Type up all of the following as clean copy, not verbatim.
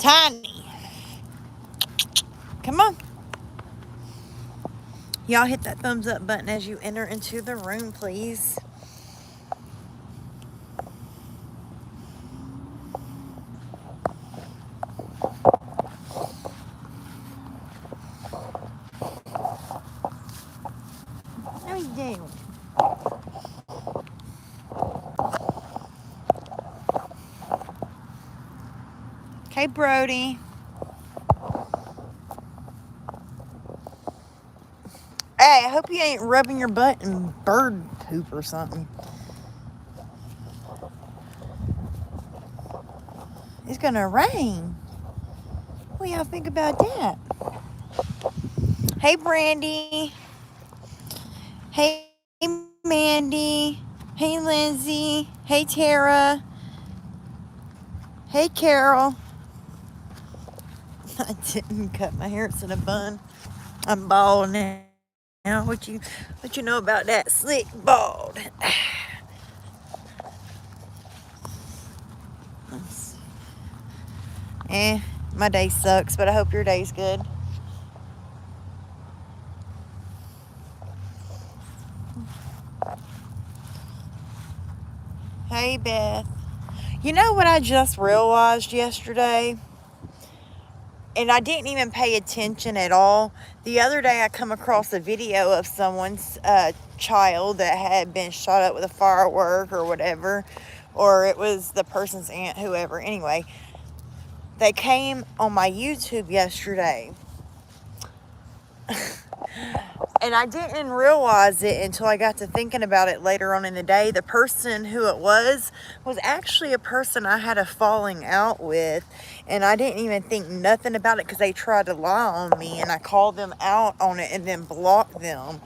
Tiny. Come on. Y'all hit that thumbs up button as you enter into the room, please. How you doing? Okay, Brody. Hey, I hope you ain't rubbing your butt in bird poop or something. It's gonna rain. What y'all think about that? Hey, Brandy. Hey, Mandy. Hey, Lindsay. Hey, Tara. Hey, Carol. I didn't cut my hair. It's in a bun. I'm bald now. What you know about that? Slick bald. My day sucks, but I hope your day's good. Hey, Beth. You know what I just realized yesterday? And I didn't even pay attention at all. The other day I come across a video of someone's child that had been shot up with a firework or whatever. Or it was the person's aunt, whoever. Anyway, they came on my YouTube yesterday. And I didn't realize it until I got to thinking about it later on in the day. The person who it was actually a person I had a falling out with. And I didn't even think nothing about it because they tried to lie on me. And I called them out on it and then blocked them.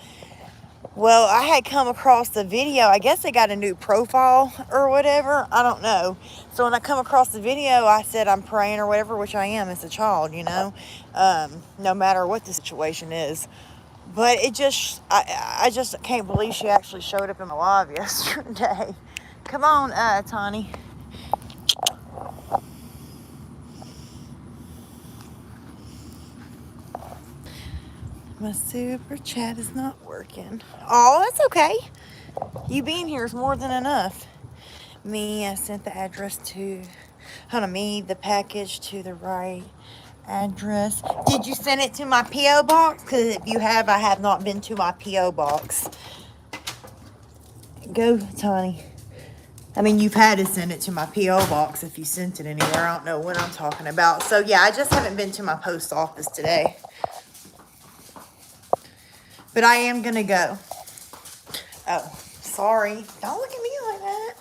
Well, I had come across the video. I guess they got a new profile or whatever. I don't know. So when I come across the video, I said I'm praying or whatever, which I am as a child, you know, no matter what the situation is. But it just, I just can't believe she actually showed up in my live yesterday. Come on, Tani. My super chat is not working. Oh, that's okay. You being here is more than enough. I sent the address to, the package to the right address. Did you send it to my P.O. box? Because if you have, I have not been to my P.O. box. Go, Tony. I mean, you've had to send it to my P.O. box if you sent it anywhere. I don't know what I'm talking about. So, yeah, I just haven't been to my post office today. But I am going to go. Oh, sorry. Don't look at me like that.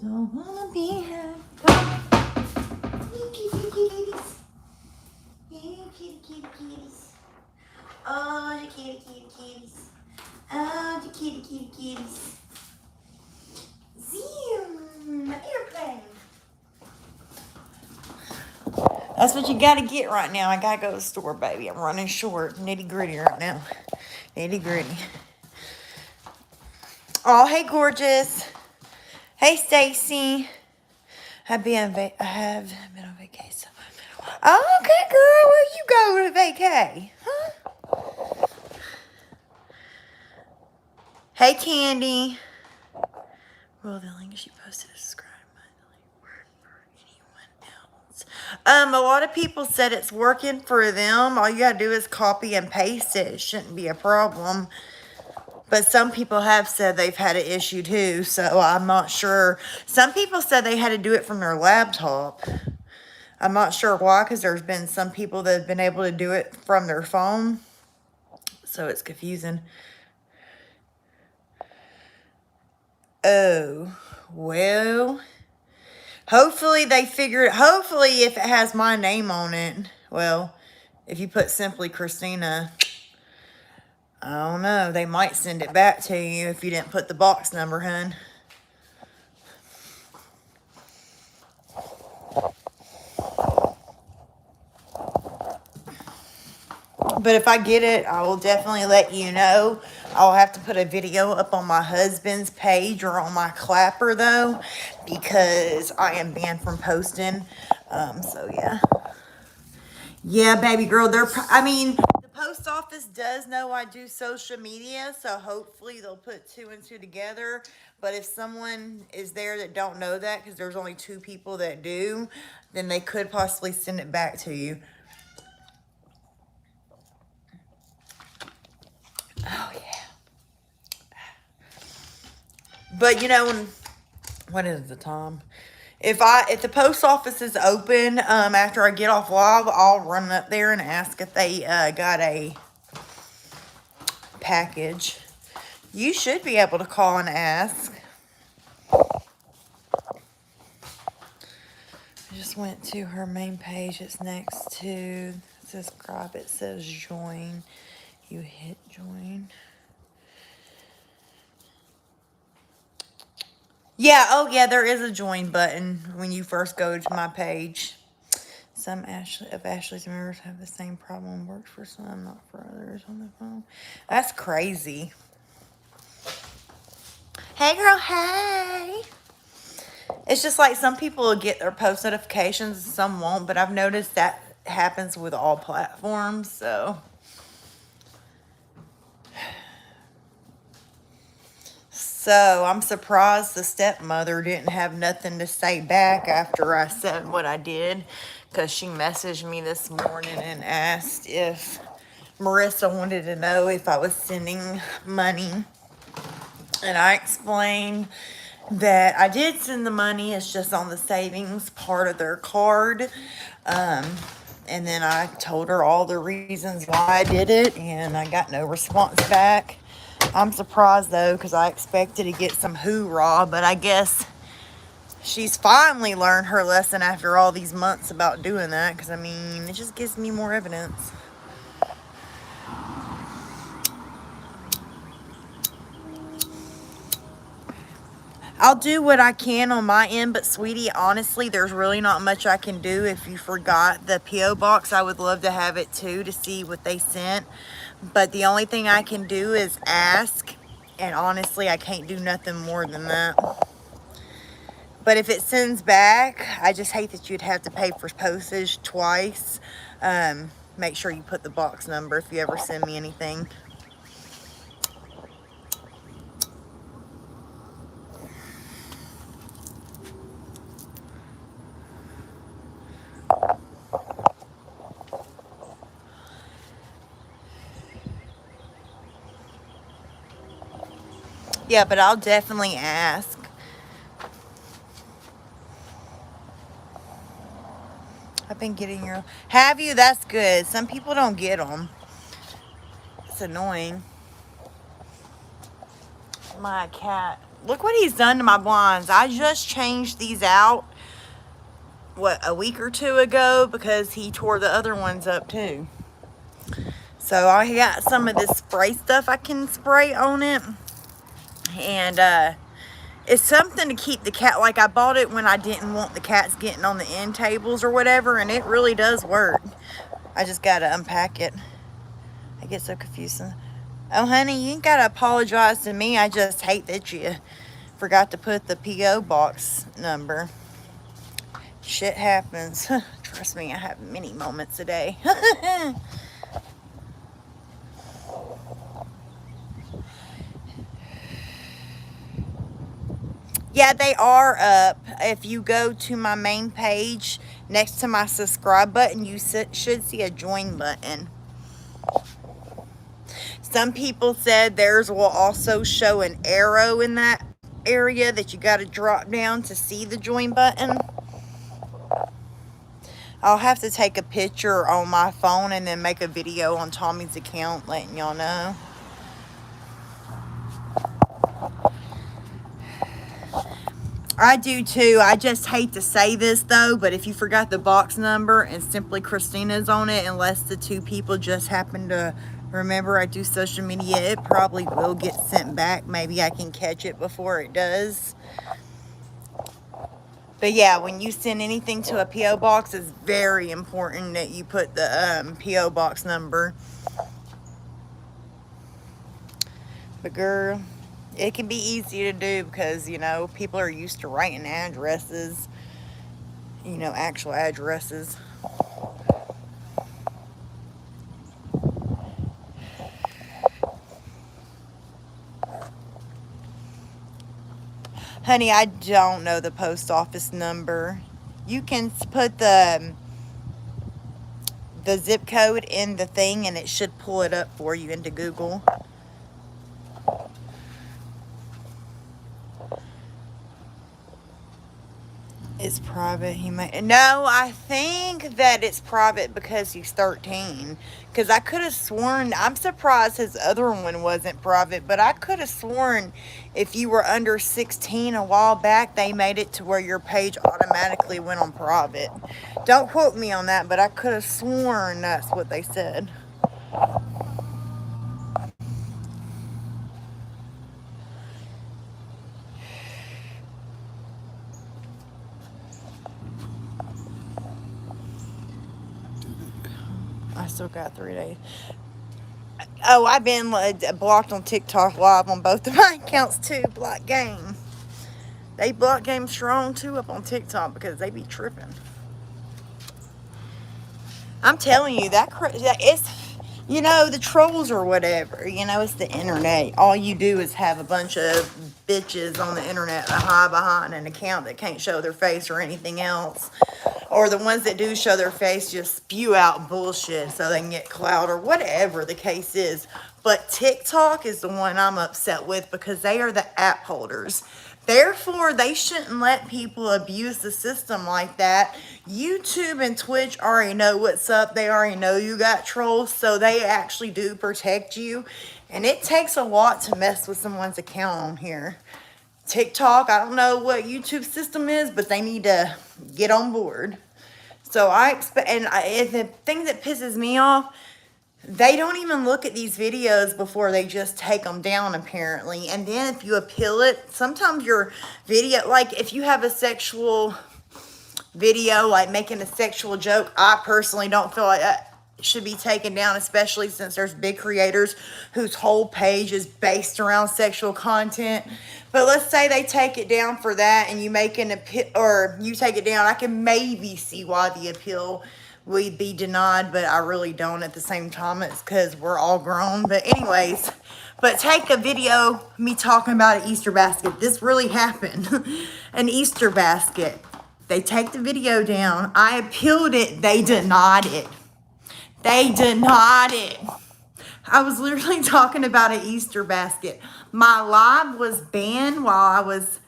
Don't wanna be happy. Kitties. Yeah, kitties. Oh, the kitties. Oh, the kitties. Zoom, airplane. That's what you gotta get right now. I gotta go to the store, baby. I'm running short. Nitty gritty right now. Nitty gritty. Oh, hey, gorgeous. Hey, Stacy. I have been on vacation. Oh, okay, girl. Where you go to vacay? Huh? Hey, Candy. Well, the link she posted is subscribe for anyone else. A lot of people said it's working for them. All you gotta do is copy and paste it. It shouldn't be a problem. But some people have said they've had an issue too, so I'm not sure. Some people said they had to do it from their laptop. I'm not sure why, because there's been some people that have been able to do it from their phone. So it's confusing. Oh, well, hopefully they figure it. Hopefully if it has my name on it, well, if you put simply Christina, I don't know. They might send it back to you if you didn't put the box number, hun. But if I get it, I will definitely let you know. I'll have to put a video up on my husband's page or on my clapper, though, because I am banned from posting. So, yeah. Yeah, baby girl, I mean, the post office does know I do social media, so hopefully they'll put two and two together. But if someone is there that don't know that, because there's only 2 people that do, then they could possibly send it back to you. Oh, yeah. But, you know, what is the time? If the post office is open, after I get off live, I'll run up there and ask if they got a package. You should be able to call and ask. I just went to her main page. It's next to subscribe. It says join. You hit join. Yeah, oh yeah, there is a join button when you first go to my page. Some of Ashley's members have the same problem. Works for some, not for others on the phone. That's crazy. Hey, girl, hey. It's just like some people will get their post notifications and some won't, but I've noticed that happens with all platforms, so. So, I'm surprised the stepmother didn't have nothing to say back after I said what I did, because she messaged me this morning and asked if Marissa wanted to know if I was sending money. And I explained that I did send the money. It's just on the savings part of their card. And then I told her all the reasons why I did it, and I got no response back. I'm surprised, though, because I expected to get some hoorah, but I guess she's finally learned her lesson after all these months about doing that, because, I mean, it just gives me more evidence. I'll do what I can on my end, but sweetie, honestly, there's really not much I can do. If you forgot the P.O. box, I would love to have it too, to see what they sent. But the only thing I can do is ask, and honestly, I can't do nothing more than that. But if it sends back, I just hate that you'd have to pay for postage twice. Make sure you put the box number if you ever send me anything. Yeah, but I'll definitely ask. I've been getting your... Have you? That's good. Some people don't get them. It's annoying. My cat. Look what he's done to my blinds. I just changed these out, a week or 2 ago, because he tore the other ones up too. So I got some of this spray stuff I can spray on it. And it's something to keep the cat, like I bought it when I didn't want the cats getting on the end tables or whatever, and it really does work. I just gotta unpack it. I get so confused. Oh honey, you ain't gotta apologize to me. I just hate that you forgot to put the P.O. box number. Shit happens. Trust me, I have many moments a day. Yeah, they are up. If you go to my main page, next to my subscribe button, you should see a join button. Some people said theirs will also show an arrow in that area that you got to drop down to see the join button. I'll have to take a picture on my phone and then make a video on Tommy's account letting y'all know. I do too. I just hate to say this though, but if you forgot the box number and Simply Christina's on it, unless the 2 people just happen to Remember, I do social media. It probably will get sent back. Maybe I can catch it before it does. But yeah, when you send anything to a P.O. box, it's very important that you put the P.O. box number. But girl, it can be easy to do because, you know, people are used to writing addresses, you know, actual addresses. Honey, I don't know the post office number. You can put the zip code in the thing and it should pull it up for you into Google. It's private. He may. No, I think that it's private because he's 13. Because I could have sworn. I'm surprised his other one wasn't private. But I could have sworn if you were under 16 a while back, they made it to where your page automatically went on private. Don't quote me on that, but I could have sworn that's what they said. I still got 3 days. Oh, I've been blocked on TikTok live on both of my accounts too. Block game. They block game strong too up on TikTok because they be tripping. I'm telling you, that it's, you know, the trolls or whatever. You know, it's the internet. All you do is have a bunch of bitches on the internet that hide behind an account that can't show their face or anything else. Or the ones that do show their face just spew out bullshit so they can get clout or whatever the case is. But TikTok is the one I'm upset with because they are the app holders. Therefore, they shouldn't let people abuse the system like that. YouTube and Twitch already know what's up. They already know you got trolls, so they actually do protect you. And it takes a lot to mess with someone's account on here. TikTok, I don't know what YouTube system is, but they need to get on board. So I expect, and the thing that pisses me off, they don't even look at these videos before they just take them down, apparently. And then if you appeal it, sometimes your video, like if you have a sexual video, like making a sexual joke, I personally don't feel like that should be taken down, especially since there's big creators whose whole page is based around sexual content. But let's say they take it down for that and you make an appeal, or you take it down, I can maybe see why the appeal would be denied, but I really don't at the same time. It's because we're all grown. But anyways, but take a video, me talking about an Easter basket. This really happened. An Easter basket. They take the video down. I appealed it. They denied it. They denied it. I was literally talking about an Easter basket. My live was banned while I was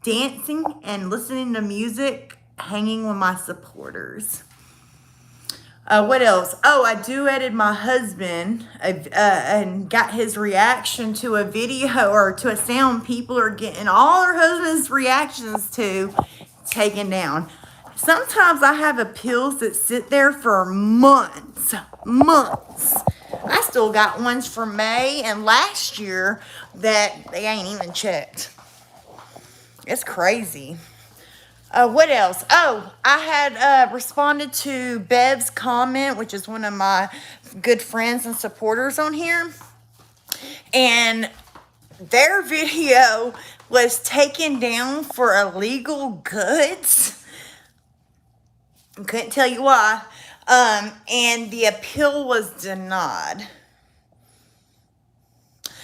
dancing and listening to music, hanging with my supporters. What else? Oh, I duetted my husband and got his reaction to a video or to a sound people are getting all their husband's reactions to taken down. Sometimes I have appeals that sit there for months. I still got ones from May and last year that they ain't even checked. It's crazy. What else? Oh, I had responded to Bev's comment, which is one of my good friends and supporters on here. And their video was taken down for illegal goods. I couldn't tell you why. And the appeal was denied.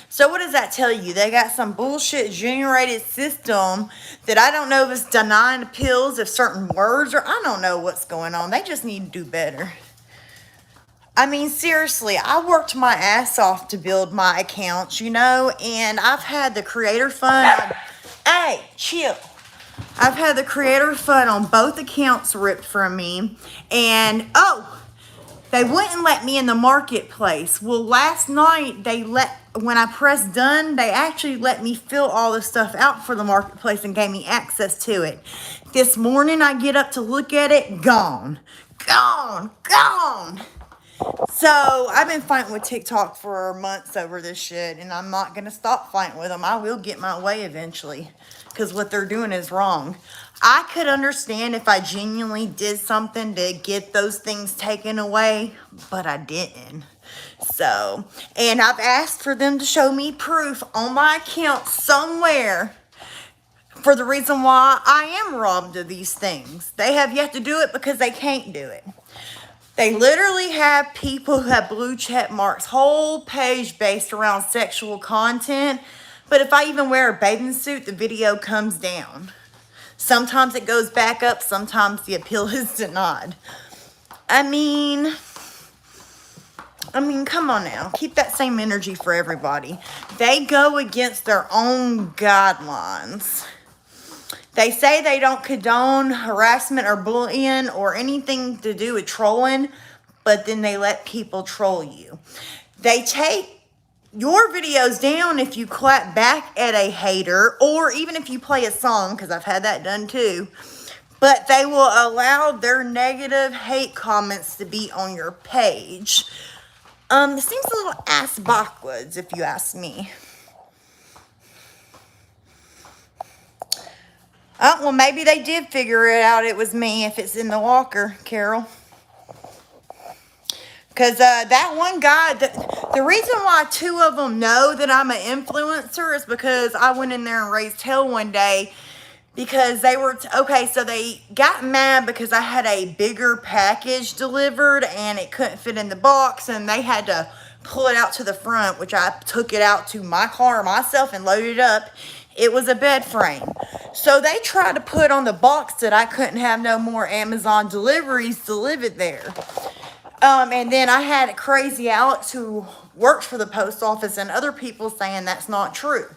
So what does that tell you? They got some bullshit generated system that I don't know if it's denying appeals of certain words or I don't know what's going on. They just need to do better. I mean, seriously, I worked my ass off to build my accounts, you know, and I've had the creator fund. Hey, chill. I've had the creator fund on both accounts ripped from me. And, they wouldn't let me in the marketplace. Well, last night, when I pressed done, they actually let me fill all the stuff out for the marketplace and gave me access to it. This morning, I get up to look at it, gone. So I've been fighting with TikTok for months over this shit, and I'm not gonna stop fighting with them. I will get my way eventually, because what they're doing is wrong. I could understand if I genuinely did something to get those things taken away, but I didn't. So, and I've asked for them to show me proof on my account somewhere for the reason why I am robbed of these things. They have yet to do it because they can't do it. They literally have people who have blue check marks, whole page based around sexual content. But if I even wear a bathing suit, the video comes down. Sometimes it goes back up, sometimes the appeal is denied. I mean, come on now. Keep that same energy for everybody. They go against their own guidelines. They say they don't condone harassment or bullying or anything to do with trolling, but then they let people troll you. They take your videos down if you clap back at a hater, or even if you play a song, because I've had that done too. But they will allow their negative hate comments to be on your page. This seems a little ass backwards, if you ask me. Oh, well, maybe they did figure it out. It was me if it's in the walker, Carol. Because that one guy, the reason why two of them know that I'm an influencer is because I went in there and raised hell one day because they were, okay, so they got mad because I had a bigger package delivered and it couldn't fit in the box and they had to pull it out to the front, which I took it out to my car myself and loaded it up. It was a bed frame. So they tried to put on the box that I couldn't have no more Amazon deliveries delivered there. And then I had Crazy Alex who works for the post office and other people saying that's not true.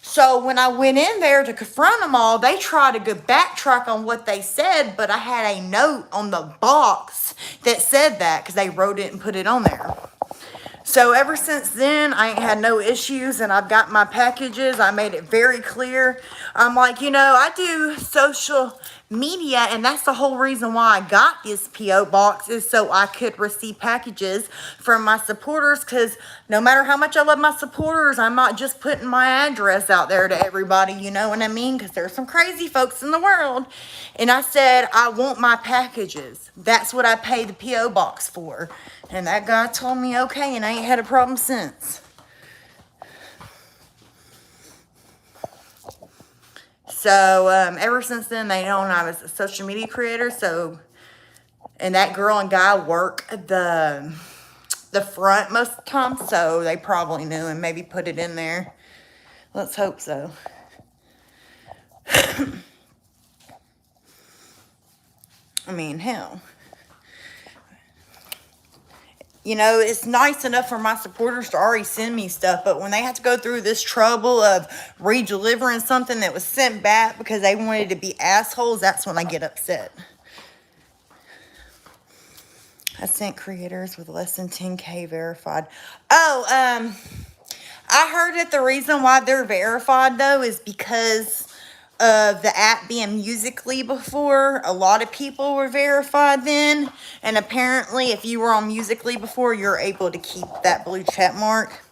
So when I went in there to confront them all, they tried to go backtrack on what they said, but I had a note on the box that said that because they wrote it and put it on there. So ever since then, I ain't had no issues and I've got my packages. I made it very clear. I'm like, I do social media and that's the whole reason why I got this P.O. box is so I could receive packages from my supporters because no matter how much I love my supporters, I'm not just putting my address out there to everybody, you know what I mean? Because there's some crazy folks in the world. And I said, I want my packages. That's what I pay the P.O. box for. And that guy told me, okay, and I ain't had a problem since. So, ever since then, they know I was a social media creator. So, and that girl and guy work the front most of the time. So, they probably knew and maybe put it in there. Let's hope so. I mean, hell. It's nice enough for my supporters to already send me stuff, but when they have to go through this trouble of re-delivering something that was sent back because they wanted to be assholes, that's when I get upset. I sent creators with less than 10K verified. Oh, I heard that the reason why they're verified, though, is because of the app being Musical.ly before. A lot of people were verified then. And apparently, if you were on Musical.ly before, you're able to keep that blue check mark.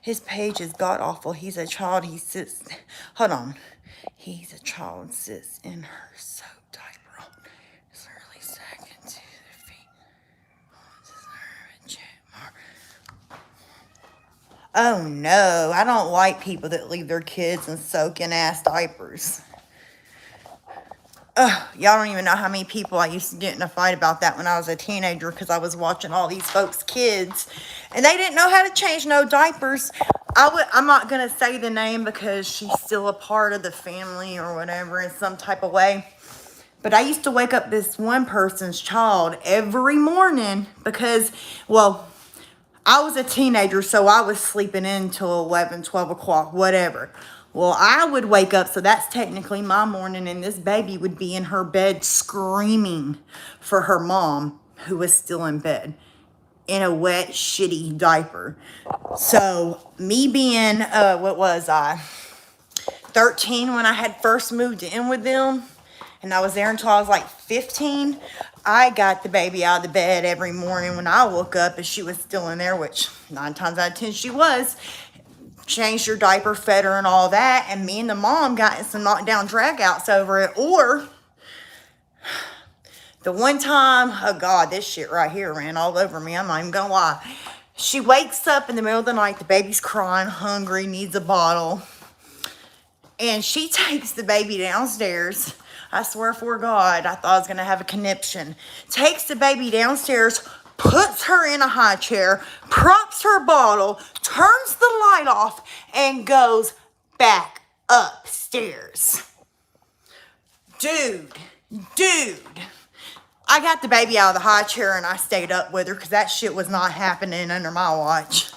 His page is god-awful. He's a child. He sits... Hold on. He's a child. Sits in her soap diaper on his early second to their feet. Oh no, I don't like people that leave their kids in soaking ass diapers. Ugh, y'all don't even know how many people I used to get in a fight about that when I was a teenager because I was watching all these folks' kids and they didn't know how to change no diapers. I'm not going to say the name because she's still a part of the family or whatever in some type of way. But I used to wake up this one person's child every morning because, well, I was a teenager, so I was sleeping in till 11, 12 o'clock, whatever. Well, I would wake up, so that's technically my morning, and this baby would be in her bed screaming for her mom, who was still in bed, in a wet, shitty diaper. So, me being, 13 when I had first moved in with them, and I was there until I was like 15. I got the baby out of the bed every morning when I woke up and she was still in there, which 9 times out of 10 she was. Changed her diaper, fed her and all that, and me and the mom got in some knockdown dragouts over it. Or the one time, oh God, this shit right here ran all over me. I'm not even gonna lie. She wakes up in the middle of the night, the baby's crying, hungry, needs a bottle. And she takes the baby downstairs. I swear for God, I thought I was going to have a conniption. Takes the baby downstairs, puts her in a high chair, props her bottle, turns the light off, and goes back upstairs. Dude. I got the baby out of the high chair and I stayed up with her because that shit was not happening under my watch.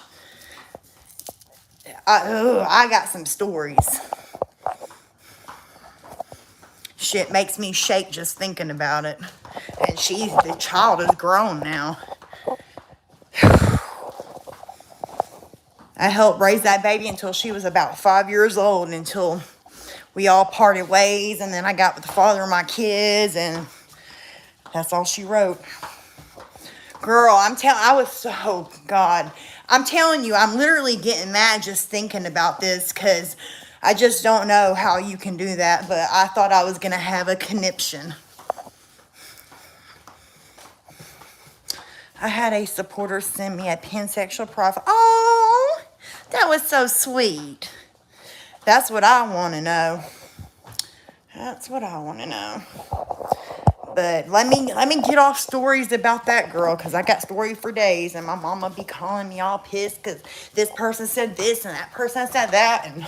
I got some stories. Shit makes me shake just thinking about it. And the child is grown now. I helped raise that baby until she was about 5 years old, until we all parted ways, and then I got with the father of my kids, and that's all she wrote. Girl, I'm telling you, I'm literally getting mad just thinking about this, because I just don't know how you can do that, but I thought I was going to have a conniption. I had a supporter send me a pansexual profile. Oh, that was so sweet. That's what I want to know. That's what I want to know. But let me get off stories about that girl, because I got stories for days, and my mama be calling me all pissed because this person said this and that person said that, and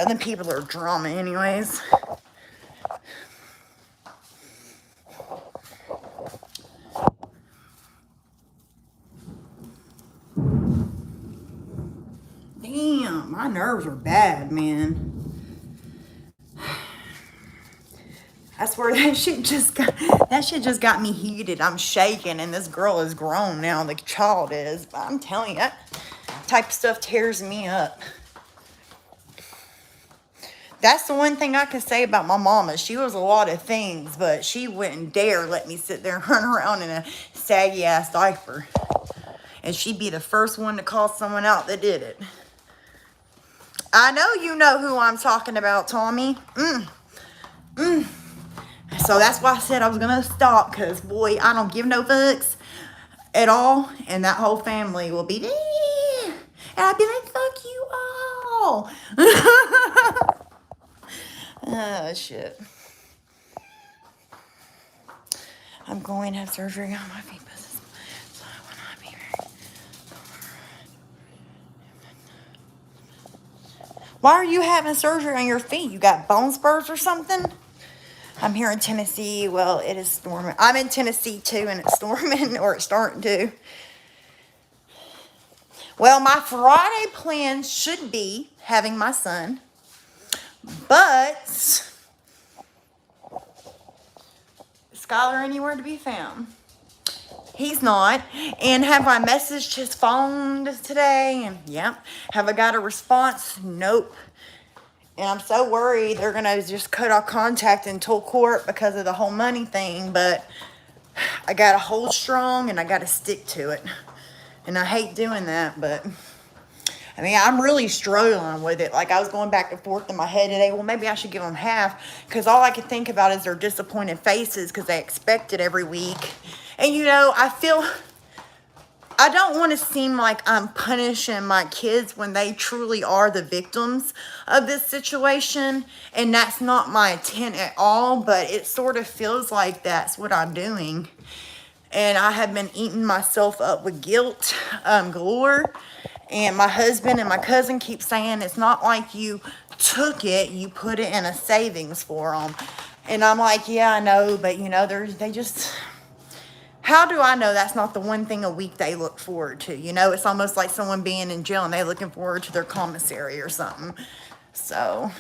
then people are drama anyways. Damn, my nerves are bad, man. I swear that shit just got me heated. I'm shaking, and this girl is grown now. The child is. But I'm telling you, that type of stuff tears me up. That's the one thing I can say about my mama. She was a lot of things, but she wouldn't dare let me sit there and run around in a saggy ass diaper. And she'd be the first one to call someone out that did it. I know you know who I'm talking about, Tommy. So that's why I said I was going to stop, because, boy, I don't give no fucks at all. And that whole family will be there. And I'd be like, fuck you all. Oh, shit. I'm going to have surgery on my feet. So I will not be very... Why are you having surgery on your feet? You got bone spurs or something? I'm here in Tennessee. Well, it is storming. I'm in Tennessee too, and it's storming, or it's starting to. Well, my Friday plan should be having my son, but Skylar anywhere to be found. He's not. And have I messaged his phone today? And yep. Have I got a response? Nope. And I'm so worried they're going to just cut off contact until court because of the whole money thing. But I got to hold strong and I got to stick to it. And I hate doing that, but I mean, I'm really struggling with it. Like, I was going back and forth in my head today. Well, maybe I should give them half, because all I could think about is their disappointed faces because they expect it every week. And, I don't want to seem like I'm punishing my kids when they truly are the victims of this situation. And that's not my intent at all, but it sort of feels like that's what I'm doing. And I have been eating myself up with guilt galore. And my husband and my cousin keep saying it's not like you took it, you put it in a savings for them. And I'm like, yeah, I know, but they just... How do I know that's not the one thing a week they look forward to? It's almost like someone being in jail and they're looking forward to their commissary or something. So,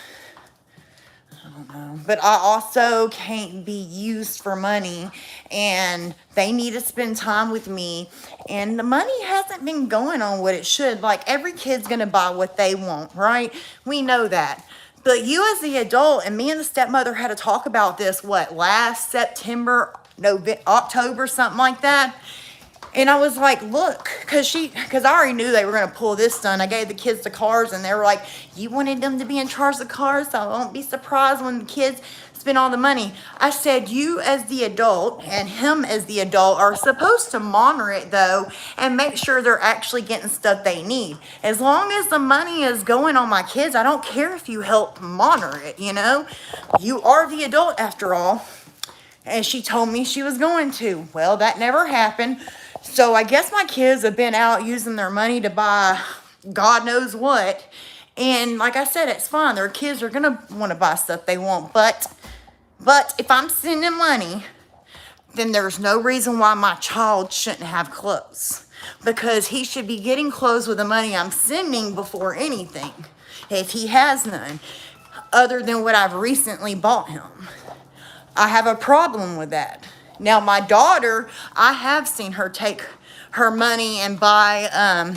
I don't know. But I also can't be used for money, and they need to spend time with me. And the money hasn't been going on what it should. Like, every kid's going to buy what they want, right? We know that. But you as the adult, and me and the stepmother had to talk about this, last September, October, something like that. And I was like, look, because I already knew they were going to pull this stunt. I gave the kids the cars, and they were like, you wanted them to be in charge of the cars, so I won't be surprised when the kids spend all the money. I said, you as the adult and him as the adult are supposed to monitor it, though, and make sure they're actually getting stuff they need. As long as the money is going on my kids, I don't care if you help monitor it, you know? You are the adult after all. And she told me she was going to. Well, that never happened. So I guess my kids have been out using their money to buy God knows what. And like I said, it's fine. Their kids are going to want to buy stuff they want. But if I'm sending money, then there's no reason why my child shouldn't have clothes. Because he should be getting clothes with the money I'm sending before anything. If he has none, other than what I've recently bought him. I have a problem with that. Now, my daughter, I have seen her take her money and buy,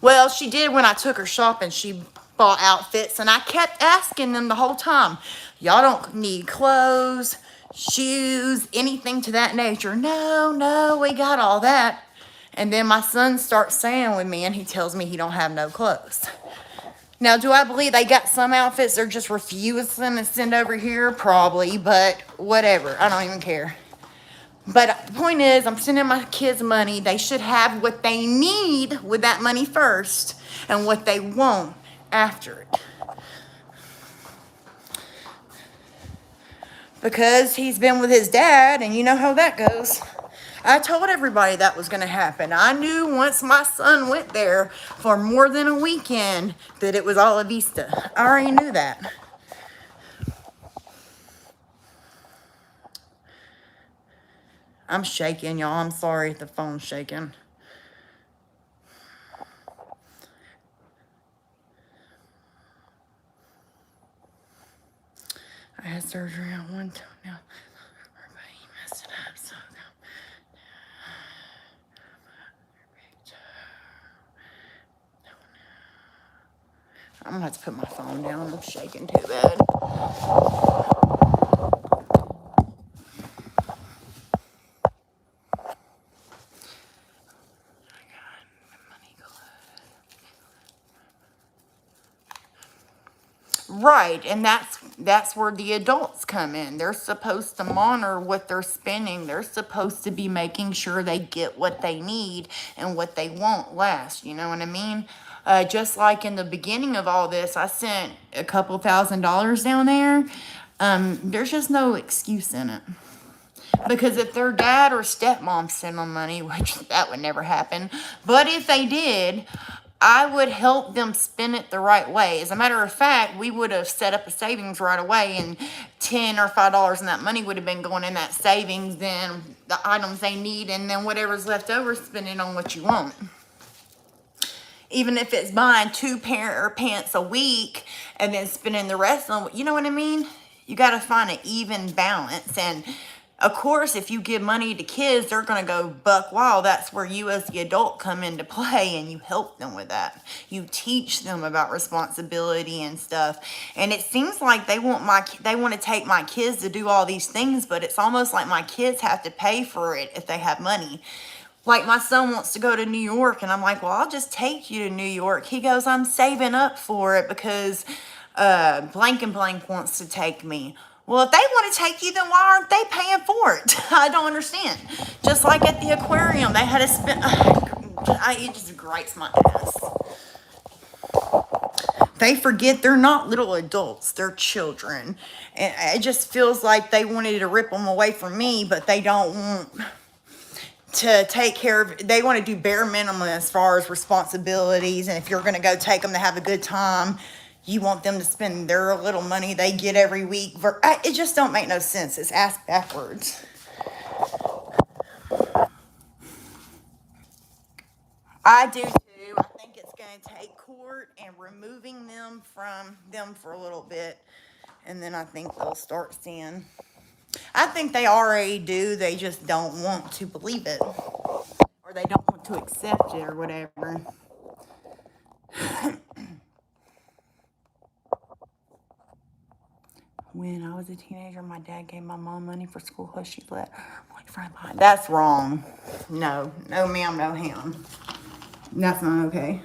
well, she did when I took her shopping. She bought outfits, and I kept asking them the whole time, y'all don't need clothes, shoes, anything to that nature. No, we got all that. And then my son starts saying with me, and he tells me he don't have no clothes. Now, do I believe they got some outfits they're just refusing to send over here? Probably, but whatever. I don't even care. But the point is, I'm sending my kids money. They should have what they need with that money first and what they want after it. Because he's been with his dad, and you know how that goes. I told everybody that was going to happen. I knew once my son went there for more than a weekend that it was alla vista. I already knew that. I'm shaking, y'all. I'm sorry if the phone's shaking. I had surgery on one toe now. Everybody messed it up, so I'm gonna have to put my phone down. I'm shaking too bad. Right, and that's where the adults come in. They're supposed to monitor what they're spending. They're supposed to be making sure they get what they need and what they want last. You know what I mean? Just like in the beginning of all this, I sent a couple $1,000s down there. There's just no excuse in it. Because if their dad or stepmom sent them money, which that would never happen, but if they did, I would help them spend it the right way. As a matter of fact, we would have set up a savings right away, and $10 or $5 in that money would have been going in that savings, then the items they need, and then whatever's left over, spend it on what you want. Even if it's buying 2 pair of pants a week and then spending the rest on, you know what I mean? You got to find an even balance. And of course, if you give money to kids, they're going to go buck wild. That's where you as the adult come into play, and you help them with that. You teach them about responsibility and stuff. And it seems like they want to take my kids to do all these things, but it's almost like my kids have to pay for it if they have money. Like my son wants to go to New York, and I'm like, well, I'll just take you to New York. He goes, I'm saving up for it because blank and blank wants to take me. Well, if they want to take you, then why aren't they paying for it? I don't understand. Just like at the aquarium, they had to spend, it just grates my ass. They forget they're not little adults, they're children. And it just feels like they wanted to rip them away from me, but they don't want to take care of, they want to do bare minimum as far as responsibilities. And if you're going to go take them to have a good time, you want them to spend their little money they get every week. It just don't make no sense. It's ass backwards. I do too. I think it's going to take court and removing them from them for a little bit, and then I think they'll start seeing. I think they already do. They just don't want to believe it, or they don't want to accept it, or whatever. When I was a teenager, my dad gave my mom money for school clothes. She let her boyfriend buy. That's wrong. No, no ma'am, no ham. That's not okay.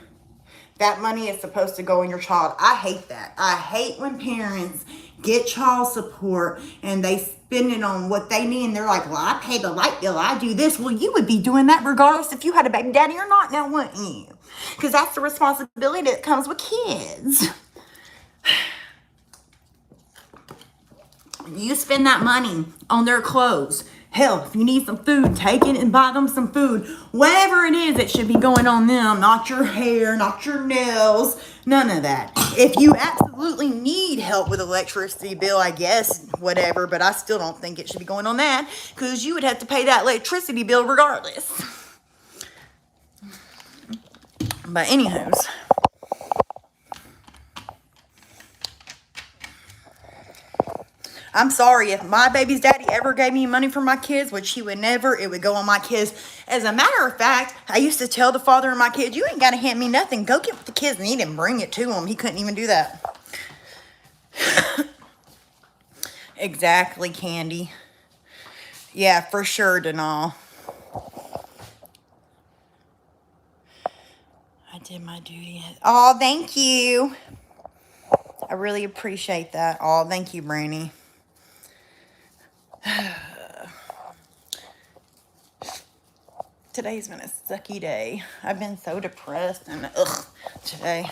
That money is supposed to go in your child. I hate that. I hate when parents get child support and they spend it on what they need. And they're like, well, I pay the light bill. I do this. Well, you would be doing that regardless if you had a baby daddy or not now, wouldn't you? Because that's the responsibility that comes with kids. You spend that money on their clothes. Hell, if you need some food, take it and buy them some food. Whatever it is, it should be going on them, not your hair, not your nails, none of that. If you absolutely need help with electricity bill, I guess, whatever, but I still don't think it should be going on that because you would have to pay that electricity bill regardless. But anywho's. I'm sorry, if my baby's daddy ever gave me money for my kids, which he would never, it would go on my kids. As a matter of fact, I used to tell the father of my kids, you ain't got to hand me nothing. Go get what the kids need and bring it to him. He couldn't even do that. Exactly, Candy. Yeah, for sure, Denal. I did my duty. Oh, thank you. I really appreciate that. Oh, thank you, Brandy. Today's been a sucky day. I've been so depressed and today.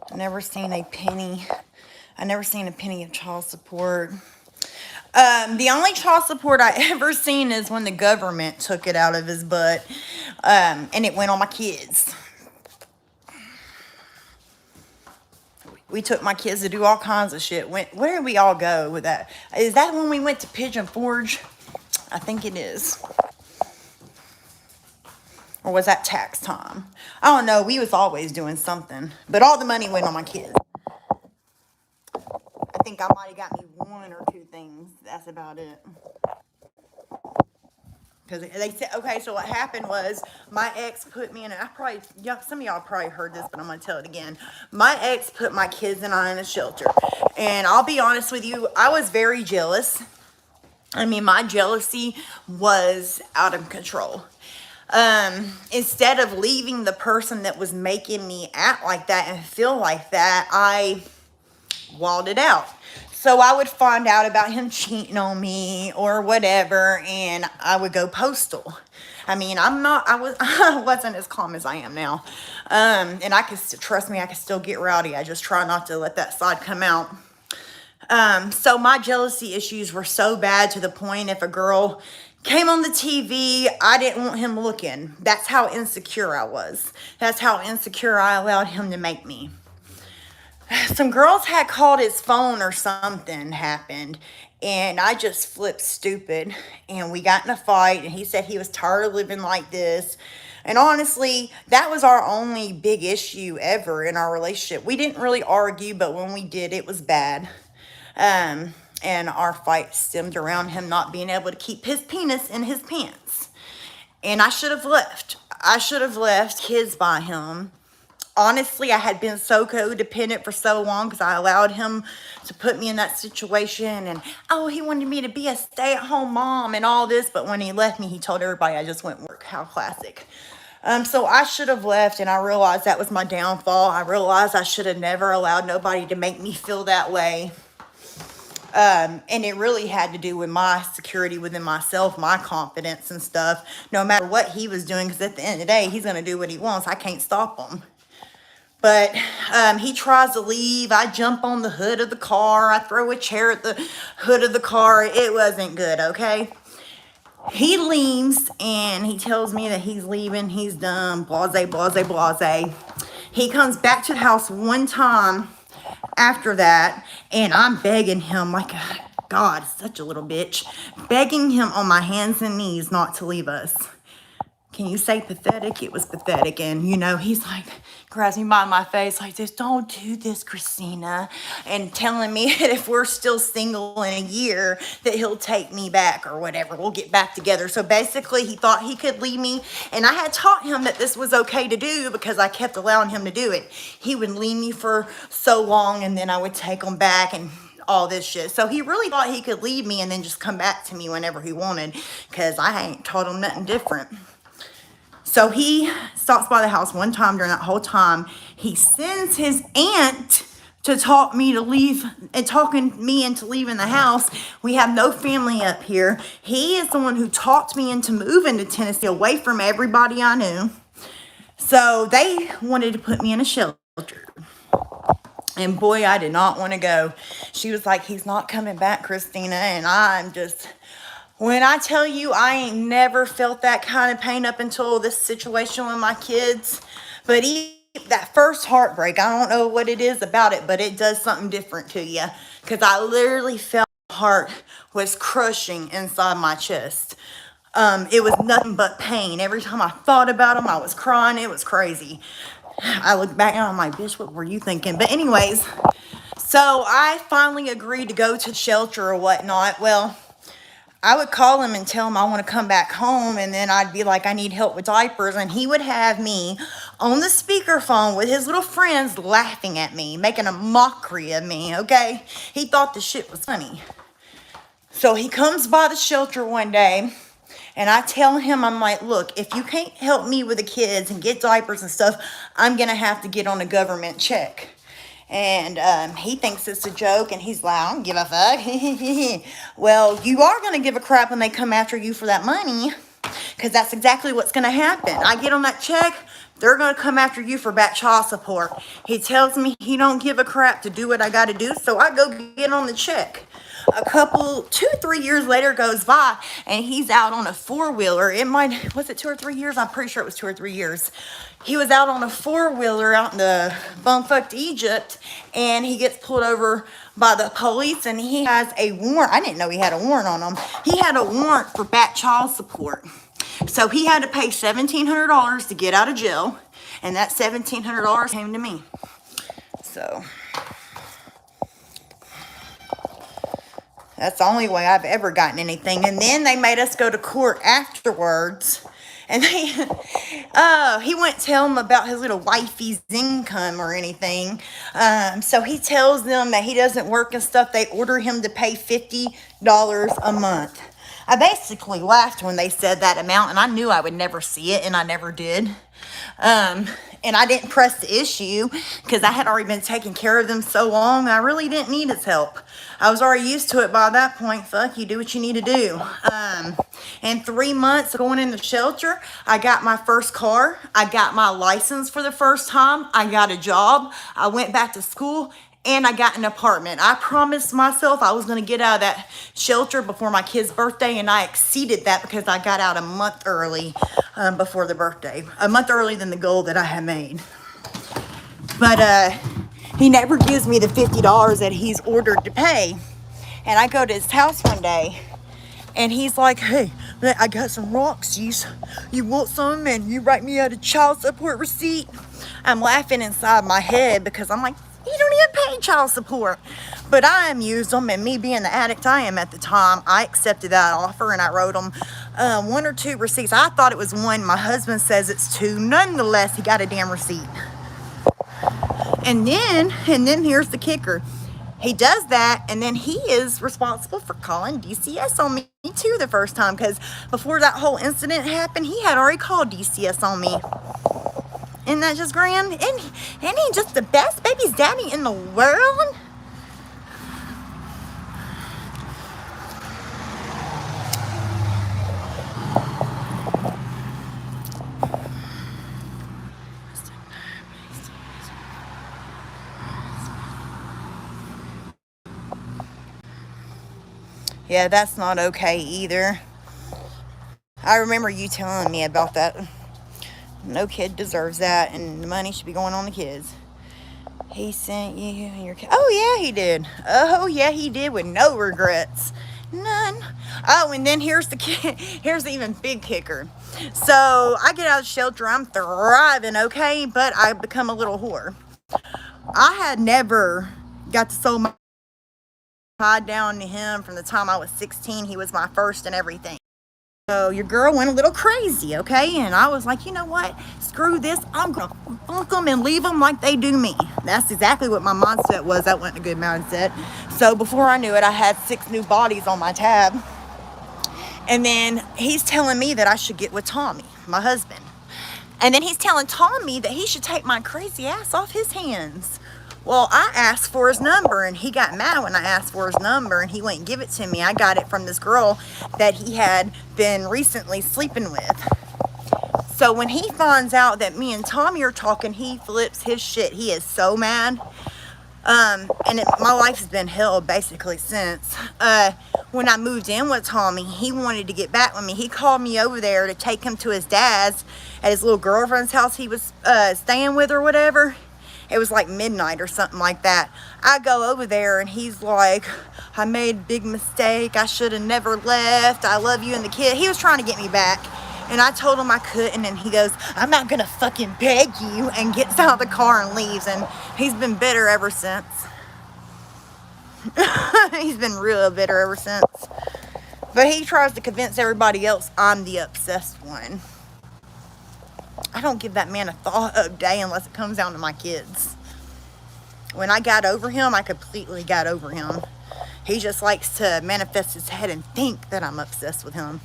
I never seen a penny of child support. The only child support I ever seen is when the government took it out of his butt, and it went on my kids. We took my kids to do all kinds of shit. Where did we all go with that? Is that when we went to Pigeon Forge? I think it is. Or was that tax time? I don't know. We was always doing something. But all the money went on my kids. I think I might have got me 1 or 2 things. That's about it. Because they said, okay, so what happened was my ex put me in, some of y'all probably heard this, but I'm going to tell it again. My ex put my kids and I in a shelter. And I'll be honest with you, I was very jealous. I mean, my jealousy was out of control. Instead of leaving the person that was making me act like that and feel like that, I walled it out. So I would find out about him cheating on me or whatever, and I would go postal. I mean, I wasn't as calm as I am now. And trust me, I can still get rowdy. I just try not to let that side come out. So my jealousy issues were so bad to the point if a girl came on the TV, I didn't want him looking. That's how insecure I was. That's how insecure I allowed him to make me. Some girls had called his phone or something happened, and I just flipped stupid, and we got in a fight, and he said he was tired of living like this. And honestly, that was our only big issue ever in our relationship. We didn't really argue, but when we did, it was bad. And our fight stemmed around him not being able to keep his penis in his pants. And I should have left. I should have left kids by him. Honestly, I had been so codependent for so long because I allowed him to put me in that situation. And, he wanted me to be a stay-at-home mom and all this. But when he left me, he told everybody I just went to work. How classic. So I should have left, and I realized that was my downfall. I realized I should have never allowed nobody to make me feel that way. And it really had to do with my security within myself, my confidence and stuff, no matter what he was doing, because at the end of the day, he's going to do what he wants. I can't stop him. But he tries to leave. I jump on the hood of the car. I throw a chair at the hood of the car. It wasn't good, okay? He leaves, and he tells me that he's leaving. He's done, blase, blase, blase. He comes back to the house one time after that, and I'm begging him like, God, such a little bitch, begging him on my hands and knees not to leave us. Can you say pathetic? It was pathetic. And, he's like, grabs me by my face like this, don't do this, Christina. And telling me that if we're still single in a year, that he'll take me back or whatever. We'll get back together. So basically, he thought he could leave me. And I had taught him that this was okay to do because I kept allowing him to do it. He would leave me for so long, and then I would take him back. And all this shit. So he really thought he could leave me and then just come back to me whenever he wanted, because I ain't taught him nothing different. So he stops by the house one time during that whole time. He sends his aunt to talk me to leave and talking me into leaving the house. We have no family up here. He is the one who talked me into moving to Tennessee away from everybody I knew. So they wanted to put me in a shelter. And boy, I did not want to go. She was like, he's not coming back, Christina. And I'm just, when I tell you, I ain't never felt that kind of pain up until this situation with my kids. But that first heartbreak, I don't know what it is about it, but it does something different to you. Because I literally felt my heart was crushing inside my chest. It was nothing but pain. Every time I thought about him, I was crying. It was crazy. I look back and I'm like, bitch, what were you thinking? But anyways, so I finally agreed to go to the shelter or whatnot. Well, I would call him and tell him I want to come back home, and then I'd be like, I need help with diapers, and he would have me on the speakerphone with his little friends laughing at me, making a mockery of me, okay? He thought the shit was funny. So he comes by the shelter one day, and I tell him, I'm like, look, if you can't help me with the kids and get diapers and stuff, I'm going to have to get on a government check. And he thinks it's a joke, and he's like, I don't give a fuck. Well, you are going to give a crap when they come after you for that money, because that's exactly what's going to happen. I get on that check, they're going to come after you for back child support. He tells me he don't give a crap to do what I got to do, so I go get on the check. A couple, 2-3 years later goes by, and he's out on a four-wheeler. Was it 2 or 3 years? I'm pretty sure it was 2 or 3 years. He was out on a four-wheeler out in the bumfucked Egypt, and he gets pulled over by the police, and he has a warrant. I didn't know he had a warrant on him. He had a warrant for back child support. So he had to pay $1,700 to get out of jail, and that $1,700 came to me. So that's the only way I've ever gotten anything. And then they made us go to court afterwards. And he wouldn't tell them about his little wifey's income or anything. So he tells them that he doesn't work and stuff. They order him to pay $50 a month. I basically laughed when they said that amount, and I knew I would never see it, and I never did. And I didn't press the issue because I had already been taking care of them so long. I really didn't need his help. I was already used to it by that point. Fuck you, do what you need to do. In 3 months going in the shelter, I got my first car. I got my license for the first time. I got a job. I went back to school, and I got an apartment. I promised myself I was going to get out of that shelter before my kid's birthday, and I exceeded that because I got out a month early before the birthday. A month early than the goal that I had made. But he never gives me the $50 that he's ordered to pay. And I go to his house one day, and he's like, hey, I got some rocks. You want some? And you write me out a child support receipt? I'm laughing inside my head because I'm like, you don't even pay child support. But I amused them, and me being the addict I am at the time, I accepted that offer, and I wrote them 1 or 2 receipts. I thought it was 1. My husband says it's 2. Nonetheless, he got a damn receipt. And then here's the kicker. He does that, and then he is responsible for calling DCS on me too the first time, because before that whole incident happened, he had already called DCS on me. Isn't that just grand? And he just the best baby's daddy in the world? Yeah, that's not okay either. I remember you telling me about that. No kid deserves that, and the money should be going on the kids. He sent you and your kid. Oh, yeah, he did. Oh, yeah, he did, with no regrets. None. Oh, and then here's the even big kicker. So I get out of the shelter. I'm thriving, okay? But I become a little whore. I had never got to sold my tied down to him from the time I was 16. He was my first and everything. So your girl went a little crazy, okay? And I was like, you know what? Screw this. I'm going to funk them and leave them like they do me. That's exactly what my mindset was. That wasn't a good mindset. So before I knew it, I had 6 new bodies on my tab. And then he's telling me that I should get with Tommy, my husband. And then he's telling Tommy that he should take my crazy ass off his hands. Well, I asked for his number, and he got mad when I asked for his number, and he wouldn't give it to me. I got it from this girl that he had been recently sleeping with. So when he finds out that me and Tommy are talking, he flips his shit. He is so mad. My life's been hell basically since. When I moved in with Tommy, he wanted to get back with me. He called me over there to take him to his dad's at his little girlfriend's house he was staying with or whatever. It was like midnight or something like that. I go over there and he's like, I made a big mistake. I should have never left. I love you and the kid. He was trying to get me back. And I told him I couldn't, and he goes, I'm not gonna fucking beg you, and gets out of the car and leaves. And he's been bitter ever since. He's been real bitter ever since. But he tries to convince everybody else I'm the obsessed one. I don't give that man a thought of day unless it comes down to my kids. When I got over him, I completely got over him. He just likes to manifest his head and think that I'm obsessed with him.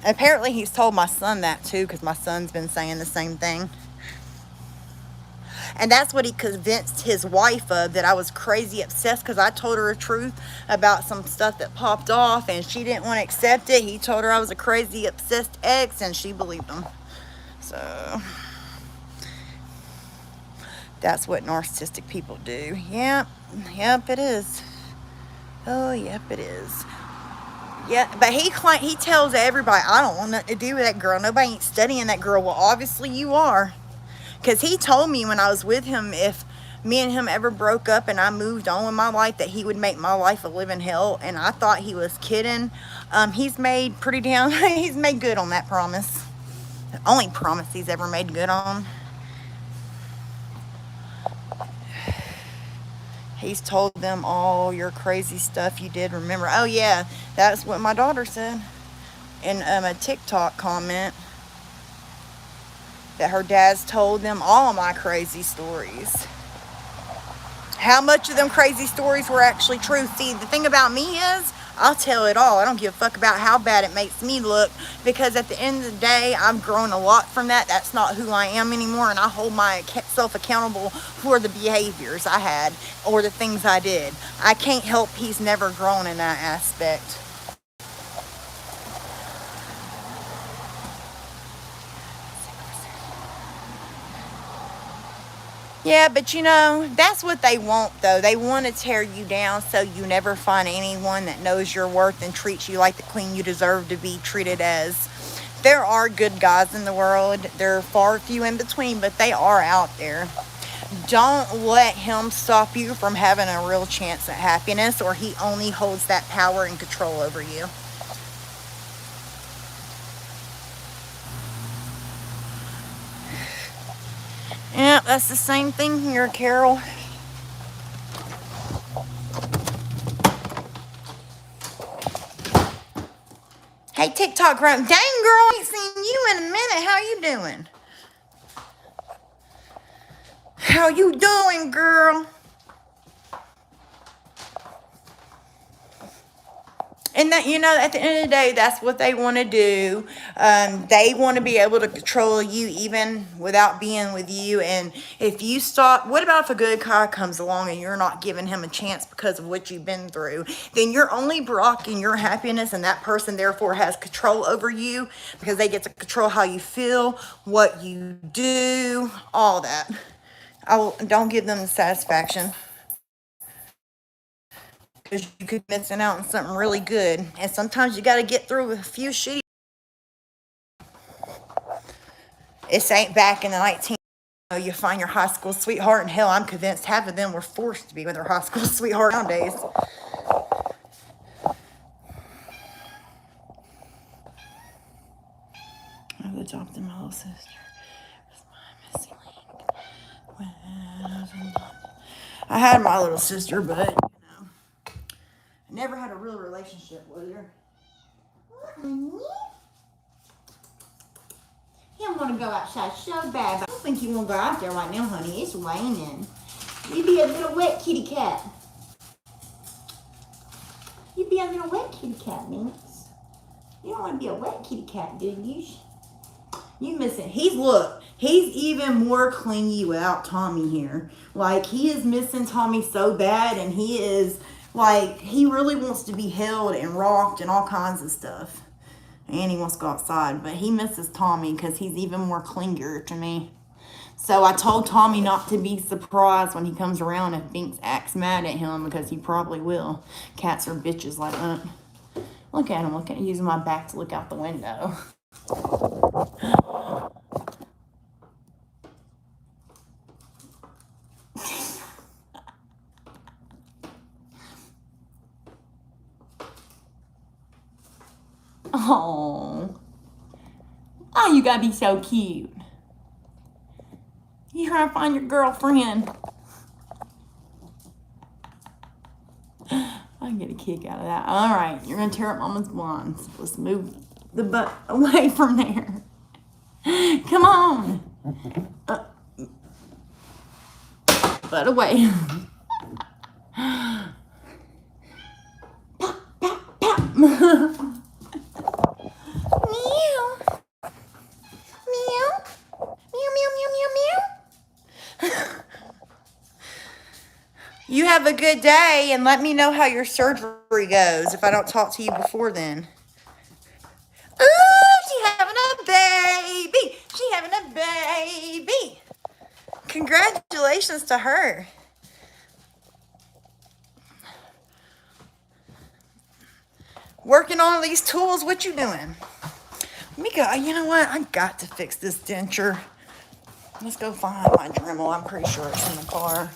Apparently he's told my son that too, because my son's been saying the same thing. And that's what he convinced his wife of, that I was crazy obsessed, because I told her the truth about some stuff that popped off and she didn't want to accept it. He told her I was a crazy obsessed ex and she believed him. So that's what narcissistic people do. Yep, it is. Oh, yep, it is. Yeah, but he tells everybody, I don't want nothing to do with that girl. Nobody ain't studying that girl. Well, obviously you are. Because he told me when I was with him, if me and him ever broke up and I moved on with my life, that he would make my life a living hell. And I thought he was kidding. He's made he's made good on that promise. The only promise he's ever made good on. He's told them all your crazy stuff you did. Remember? Oh, yeah. That's what my daughter said in a TikTok comment. That her dad's told them all my crazy stories. How much of them crazy stories were actually true? See, the thing about me is, I'll tell it all. I don't give a fuck about how bad it makes me look, because at the end of the day, I've grown a lot from that. That's not who I am anymore, and I hold myself accountable for the behaviors I had or the things I did. I can't help he's never grown in that aspect. Yeah, but you know, that's what they want, though. They want to tear you down so you never find anyone that knows your worth and treats you like the queen you deserve to be treated as. There are good guys in the world. There are far few in between, but they are out there. Don't let him stop you from having a real chance at happiness, or he only holds that power and control over you. Yeah, that's the same thing here, Carol. Hey, TikTok run. Dang, girl, I ain't seen you in a minute. How you doing? How you doing, girl? And that, you know, at the end of the day, that's what they want to do. They want to be able to control you even without being with you. And if you stop, what about if a good guy comes along and you're not giving him a chance because of what you've been through? Then you're only blocking your happiness, and that person therefore has control over you, because they get to control how you feel, what you do, all that. Don't give them the satisfaction, because you could be missing out on something really good. And sometimes you got to get through a few shitty. This ain't back in the 19. You find your high school sweetheart, and hell, I'm convinced half of them were forced to be with their high school sweetheart nowadays. I've adopted my little sister. Missing link. I had my little sister, but you know, I never had a real so bad. But I don't think you want to go out there right now, honey. It's raining. You be a little wet kitty cat. You be a little wet kitty cat, Minx. You don't want to be a wet kitty cat, do you? You missing. He's even more clingy without Tommy here. Like, he is missing Tommy so bad, and he is, like, he really wants to be held and rocked and all kinds of stuff. And he wants to go outside, but he misses Tommy because he's even more clingier to me. So I told Tommy not to be surprised when he comes around if Binks acts mad at him, because he probably will. Cats are bitches like that. Look at him, using my back to look out the window. Oh, you gotta be so cute. You trying to find your girlfriend. I get a kick out of that. All right, you're gonna tear up Mama's blinds. Let's move the butt away from there. Come on. Butt away. Pop, pop, pop. Meow. Meow. Meow, meow, meow, meow, meow. You have a good day, and let me know how your surgery goes if I don't talk to you before then. Ooh, she's having a baby. She's having a baby. Congratulations to her. Working on these tools, what you doing? Let me go. You know what? I got to fix this denture. Let's go find my Dremel. I'm pretty sure it's in the car.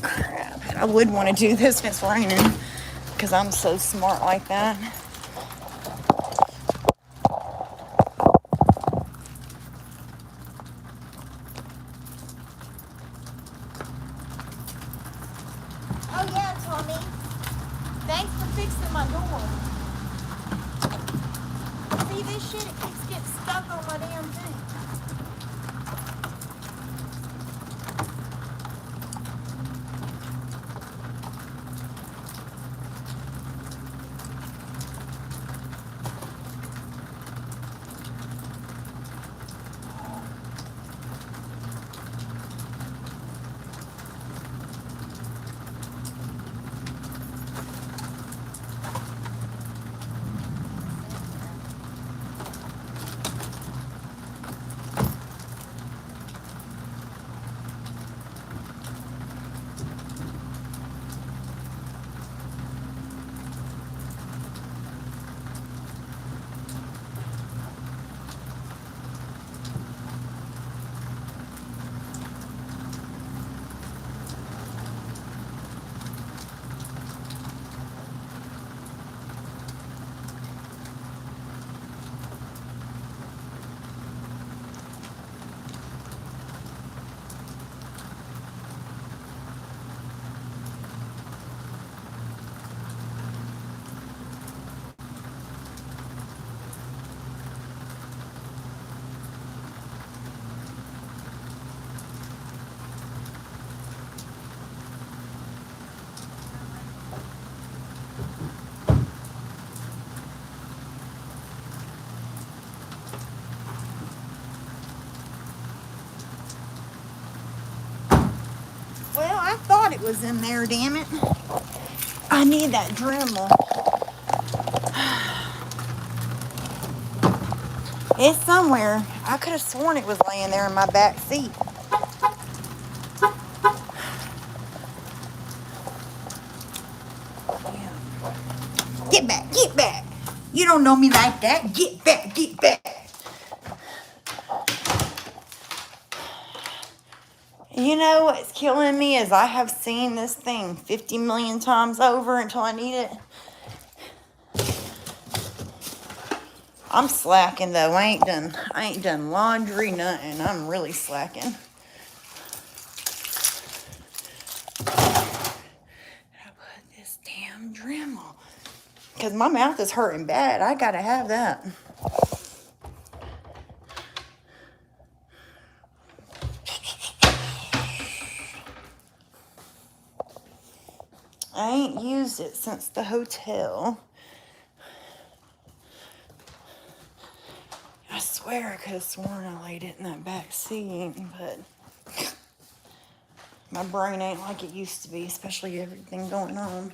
Crap. I would want to do this if it's raining, because I'm so smart like that. Oh yeah, Tommy. Thanks for fixing my door. See this shit? It keeps getting stuck on my damn thing. Well, I thought it was in there, damn it. I need that Dremel. It's somewhere. I could have sworn it was laying there in my back seat. Get back, get back. You don't know me like that. Get back, get back. You know what's killing me is I have seen this thing 50 million times over until I need it. I'm slacking though. I ain't done laundry, nothing. I'm really slacking. I put this damn Dremel. Because my mouth is hurting bad. I gotta have that. I ain't used it since the hotel. I swear I could have sworn I laid it in that back seat, but my brain ain't like it used to be, especially everything going on.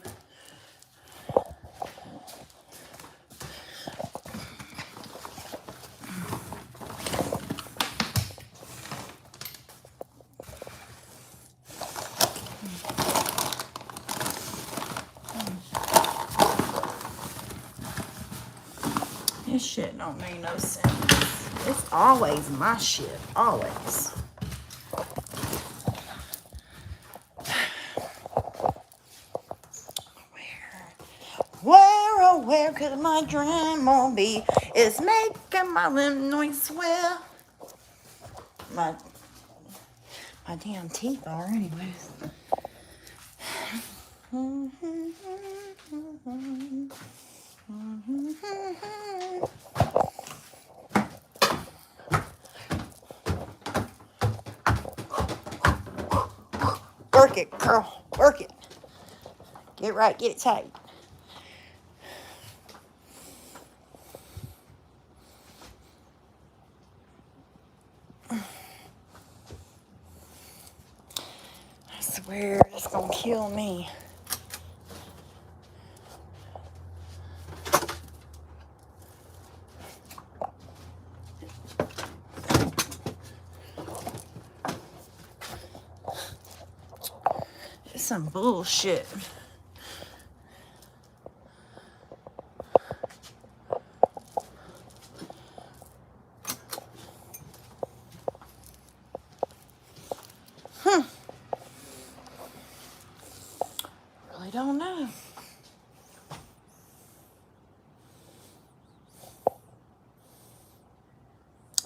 This shit don't make no sense. It's always my shit. Always. Where could my Dremel be? It's making my limb noise swell. My damn teeth are anyways. Work it, girl. Work it. Get it right. Get it tight. I swear it's gonna kill me. It's some bullshit. Really don't know.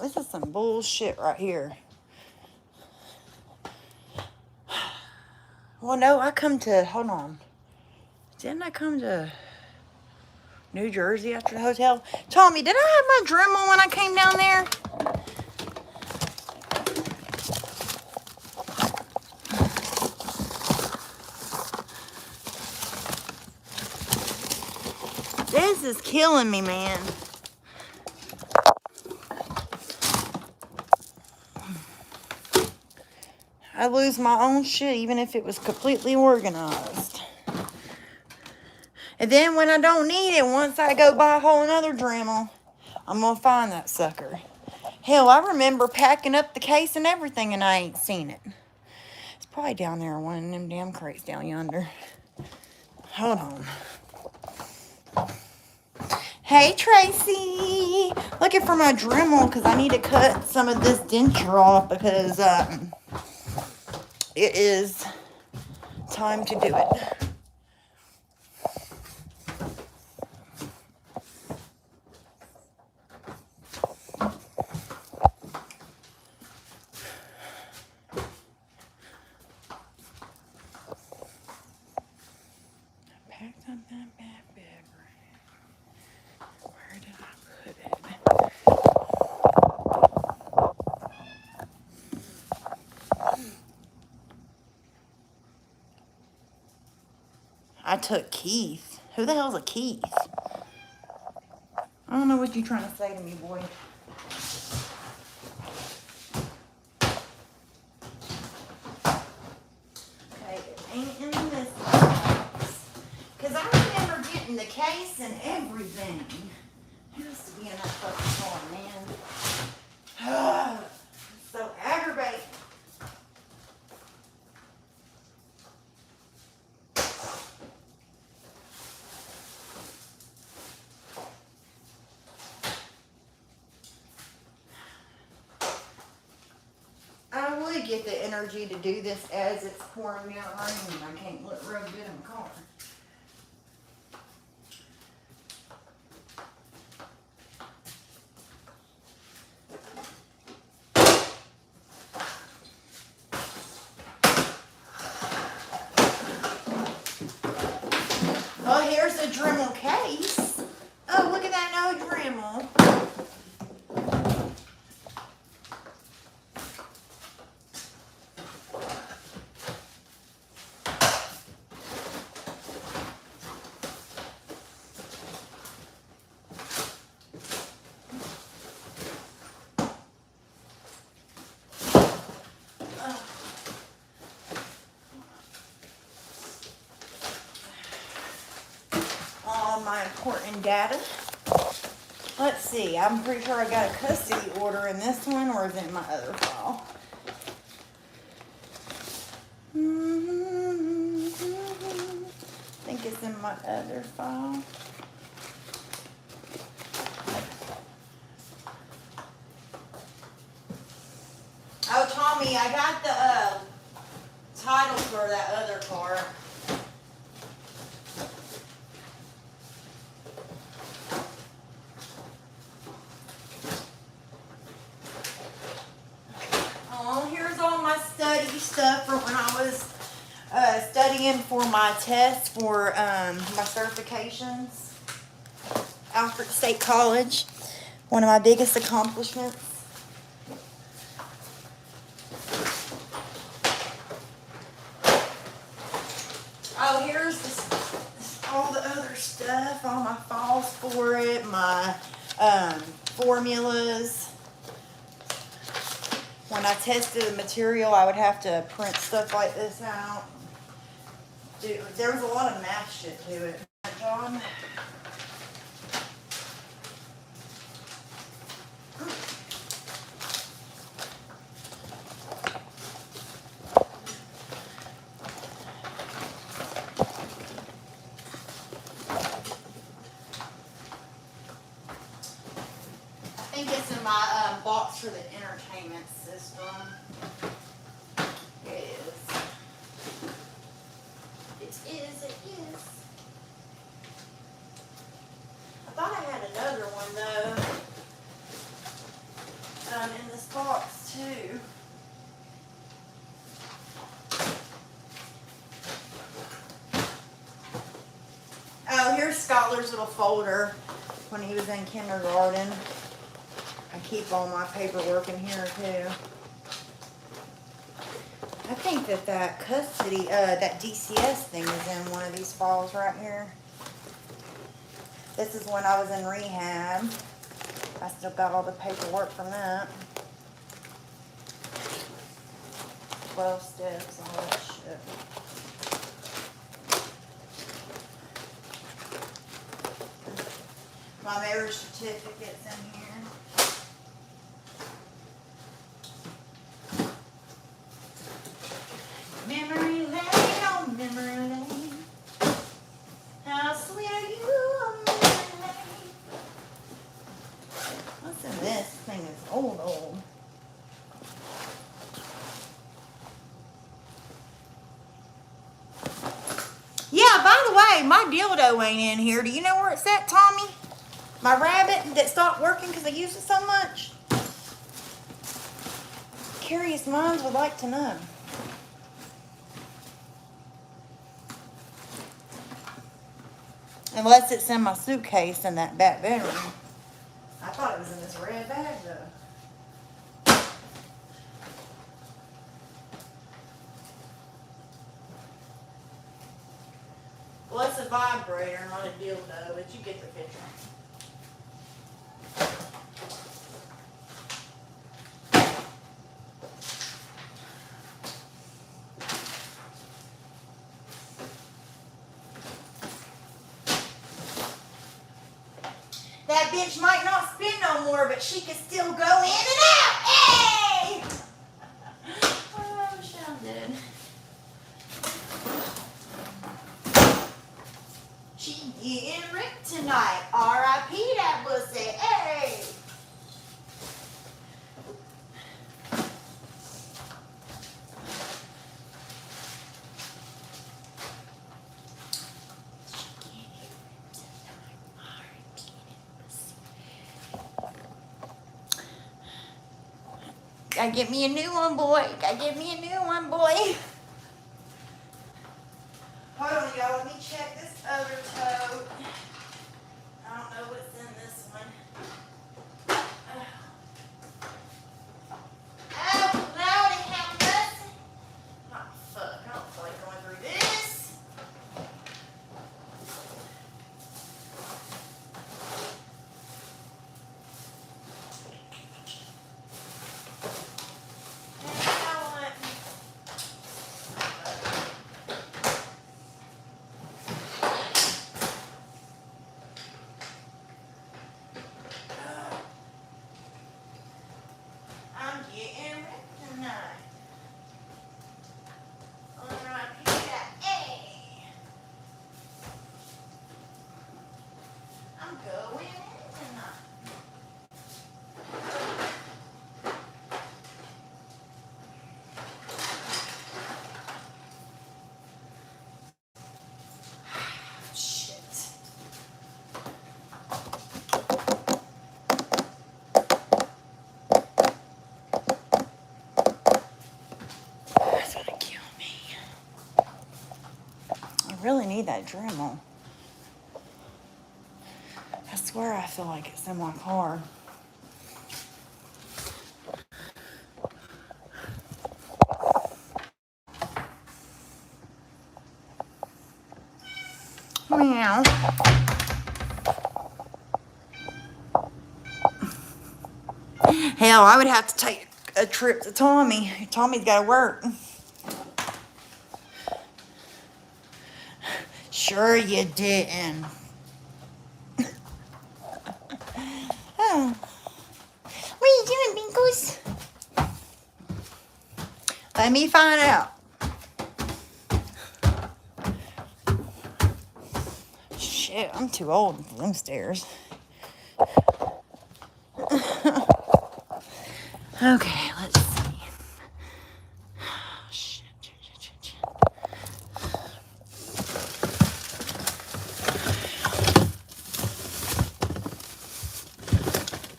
This is some bullshit right here. Well, no, hold on. Didn't I come to New Jersey after the hotel? Tommy, did I have my Dremel when I came down there? This is killing me, man. I lose my own shit even if it was completely organized. And then when I don't need it, once I go buy a whole another Dremel, I'm going to find that sucker. Hell, I remember packing up the case and everything and I ain't seen it. It's probably down there in one of them damn crates down yonder. Hold on. Hey, Tracy. Looking for my Dremel because I need to cut some of this denture off because it is time to do it. Packed up that bad bag. Where did I put it? I took Keith. Who the hell's a Keith? I don't know what you're trying to say to me, boy. Okay, it ain't in this box. Because I remember getting the case and everything. It has to be in that fucking car, man. So aggravating. I would get the energy to do this as it's pouring down rain and I can't look real good in the car. Well, here's the Dremel case. all my important data. Let's see, I'm pretty sure I got a custody order in this one, or is it in my other file? I think it's in my other file. Oh, Tommy, I got the title for that other car. Oh, here's all my study stuff for when I was studying for my test for my certifications. Alfred State College, one of my biggest accomplishments. Oh, here's all the other stuff, all my files for it, my formulas. When I tested the material, I would have to print stuff like this out. Dude, there was a lot of math shit to it, John. I think it's in my box for the entertainment system. It is. It is. I thought I had another one though. In this box too. Oh, here's Skylar's little folder when he was in kindergarten. I keep all my paperwork in here too. I think that custody, that DCS thing is in one of these files right here. This is when I was in rehab. I still got all the paperwork from that. 12 steps, all that shit. My marriage certificate's in here. Memory lane, oh memory lane. How sweet are you on memory lane? What's in this? This thing is old. Yeah, by the way, my dildo ain't in here. Do you know where it's at, Tommy? My rabbit that stopped working because I used it so much. Curious minds would like to know. Unless it's in my suitcase in that back bedroom. I thought it was in this red bag though. Well, it's a vibrator, not a dildo, but you get the picture. That bitch might not spin no more, but she can still go in and out. Hey! Oh, I wish I did. She getting ripped tonight. R.I.P. that pussy. Hey! Gotta get me a new one, boy. Gotta get me a new one, boy. Hold on, y'all. Let me check this other tote. I don't know what's in this one. Oh, Lordy, have mercy. Oh, fuck. I don't feel like going through this. really need that Dremel. I swear I feel like it's in my car. Meow. Hell, I would have to take a trip to Tommy. Tommy's got to work. Sure you didn't. Oh. What are you doing, Binkus? Let me find out. Shit, I'm too old for them stairs. Okay, let's see. Shit.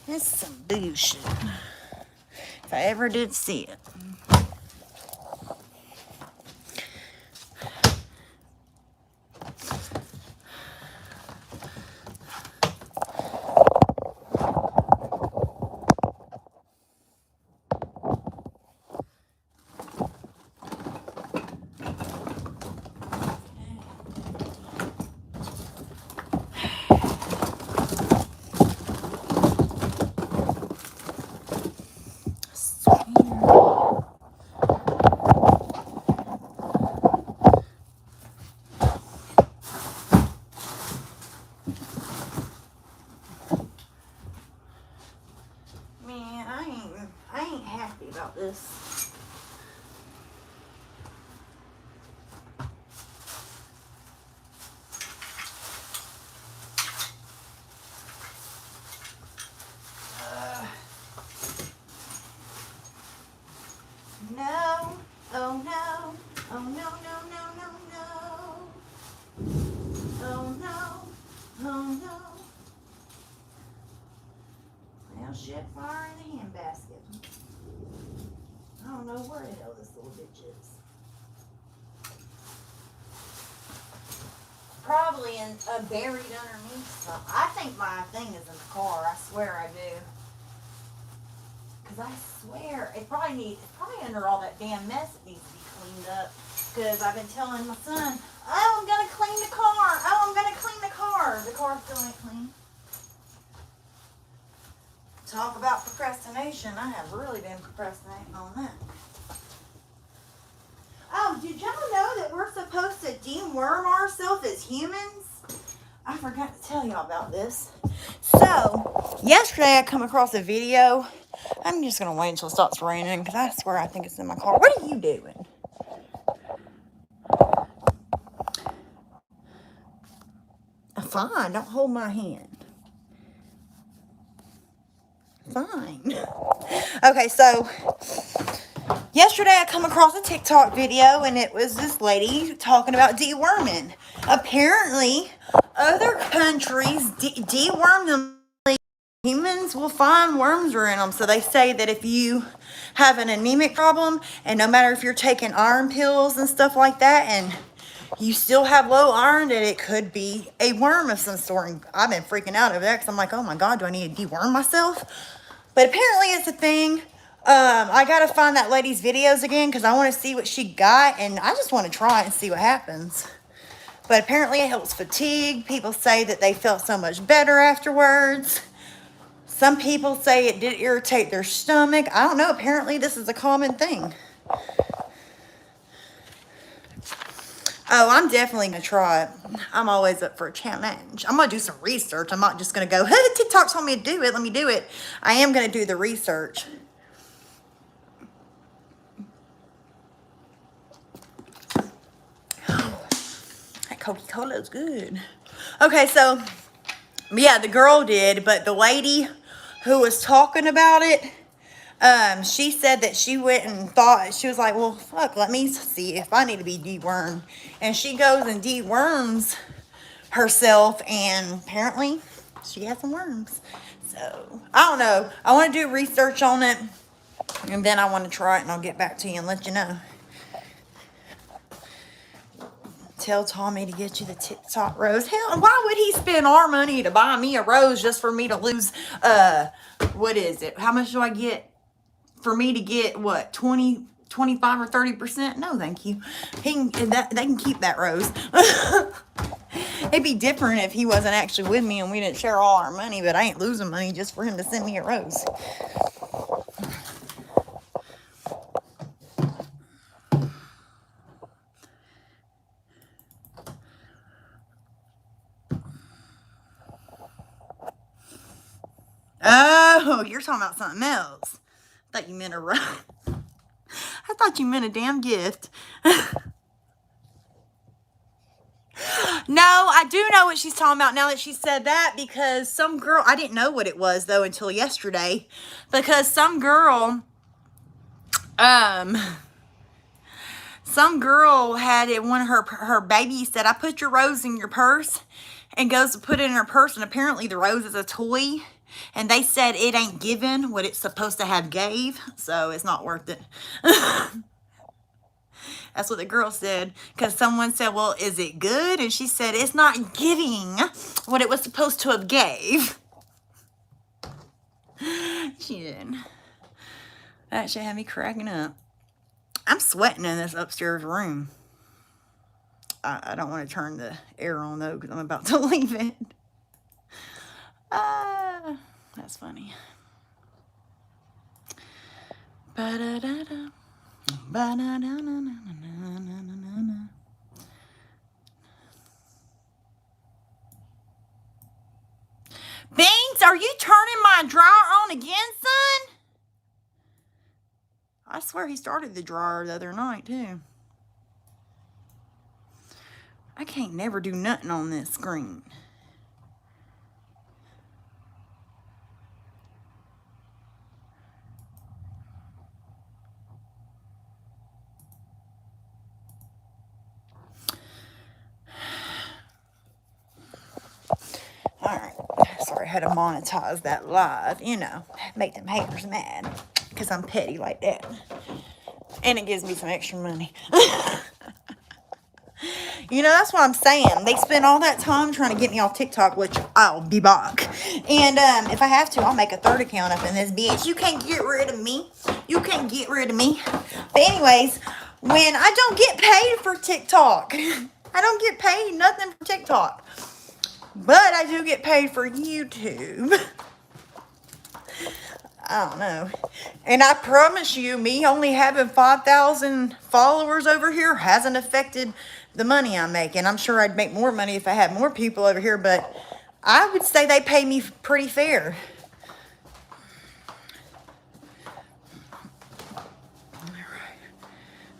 That's some bullshit. If I ever did see it. I ain't happy about this. No. Oh no. Oh no, no, no, no, no. Oh no. Oh no. Well, shit, fire in the handbasket. I don't know where the hell this little bitch is. Probably buried underneath something. I think my thing is in the car. I swear I do. Because I swear, it's probably under all that damn mess that needs to be cleaned up. Because I've been telling my son, oh, I'm going to clean the car. Oh, I'm going to clean the car. The car still ain't clean. Talk about procrastination. I have really been procrastinating on that. Oh, did y'all know that we're supposed to deworm ourselves as humans? I forgot to tell y'all about this. So, yesterday I come across a video. I'm just going to wait until it stops raining because I swear I think it's in my car. What are you doing? Fine, don't hold my hand. Fine. Okay, so yesterday I come across a TikTok video and it was this lady talking about deworming. Apparently, other countries deworm them. Humans will find worms are in them. So they say that if you have an anemic problem and no matter if you're taking iron pills and stuff like that and you still have low iron, that it could be a worm of some sort. And I've been freaking out over that because I'm like, oh my God, do I need to deworm myself? But apparently it's a thing. I got to find that lady's videos again because I want to see what she got. And I just want to try it and see what happens. But apparently it helps fatigue. People say that they felt so much better afterwards. Some people say it did irritate their stomach. I don't know. Apparently this is a common thing. Oh, I'm definitely going to try it. I'm always up for a challenge. I'm going to do some research. I'm not just going to go, hey, TikTok told me to do it. Let me do it. I am going to do the research. Oh, that Coca-Cola is good. Okay, so, yeah, the girl did, but the lady who was talking about it, she said that she went and thought, she was like, well, fuck, let me see if I need to be dewormed. And she goes and deworms herself, and apparently she has some worms. So, I don't know. I want to do research on it, and then I want to try it, and I'll get back to you and let you know. Tell Tommy to get you the TikTok rose. Hell, why would he spend our money to buy me a rose just for me to lose, what is it? How much do I get for me to get, what, 20, 25 or 30%? No, thank you. They can keep that rose. It'd be different if he wasn't actually with me and we didn't share all our money, but I ain't losing money just for him to send me a rose. Oh, you're talking about something else. I thought you meant a rose. I thought you meant a damn gift. No, I do know what she's talking about now that she said that, because some girl, I didn't know what it was though until yesterday, because some girl had it, one of her babies said, I put your rose in your purse, and goes to put it in her purse, and apparently the rose is a toy, and they said it ain't given what it's supposed to have gave, so it's not worth it. That's what the girl said, because someone said, well, is it good? And she said, it's not giving what it was supposed to have gave. She did. That shit had me cracking up. I'm sweating in this upstairs room. I don't want to turn the air on, though, because I'm about to leave it. That's funny. Ba-da-da-da. Ba-da-da-da-da-da-da-da-da. Beans, are you turning my dryer on again, son? I swear he started the dryer the other night, too. I can't never do nothing on this screen. Alright, sorry, I had to monetize that live, you know, make them haters mad, because I'm petty like that. And it gives me some extra money. You know, that's what I'm saying. They spend all that time trying to get me off TikTok, which I'll be back. And if I have to, I'll make a third account up in this bitch. You can't get rid of me. You can't get rid of me. But anyways, when I don't get paid for TikTok, I don't get paid nothing for TikTok. But I do get paid for YouTube. I don't know. And I promise you, me only having 5,000 followers over here hasn't affected the money I'm making. I'm sure I'd make more money if I had more people over here, but I would say they pay me pretty fair.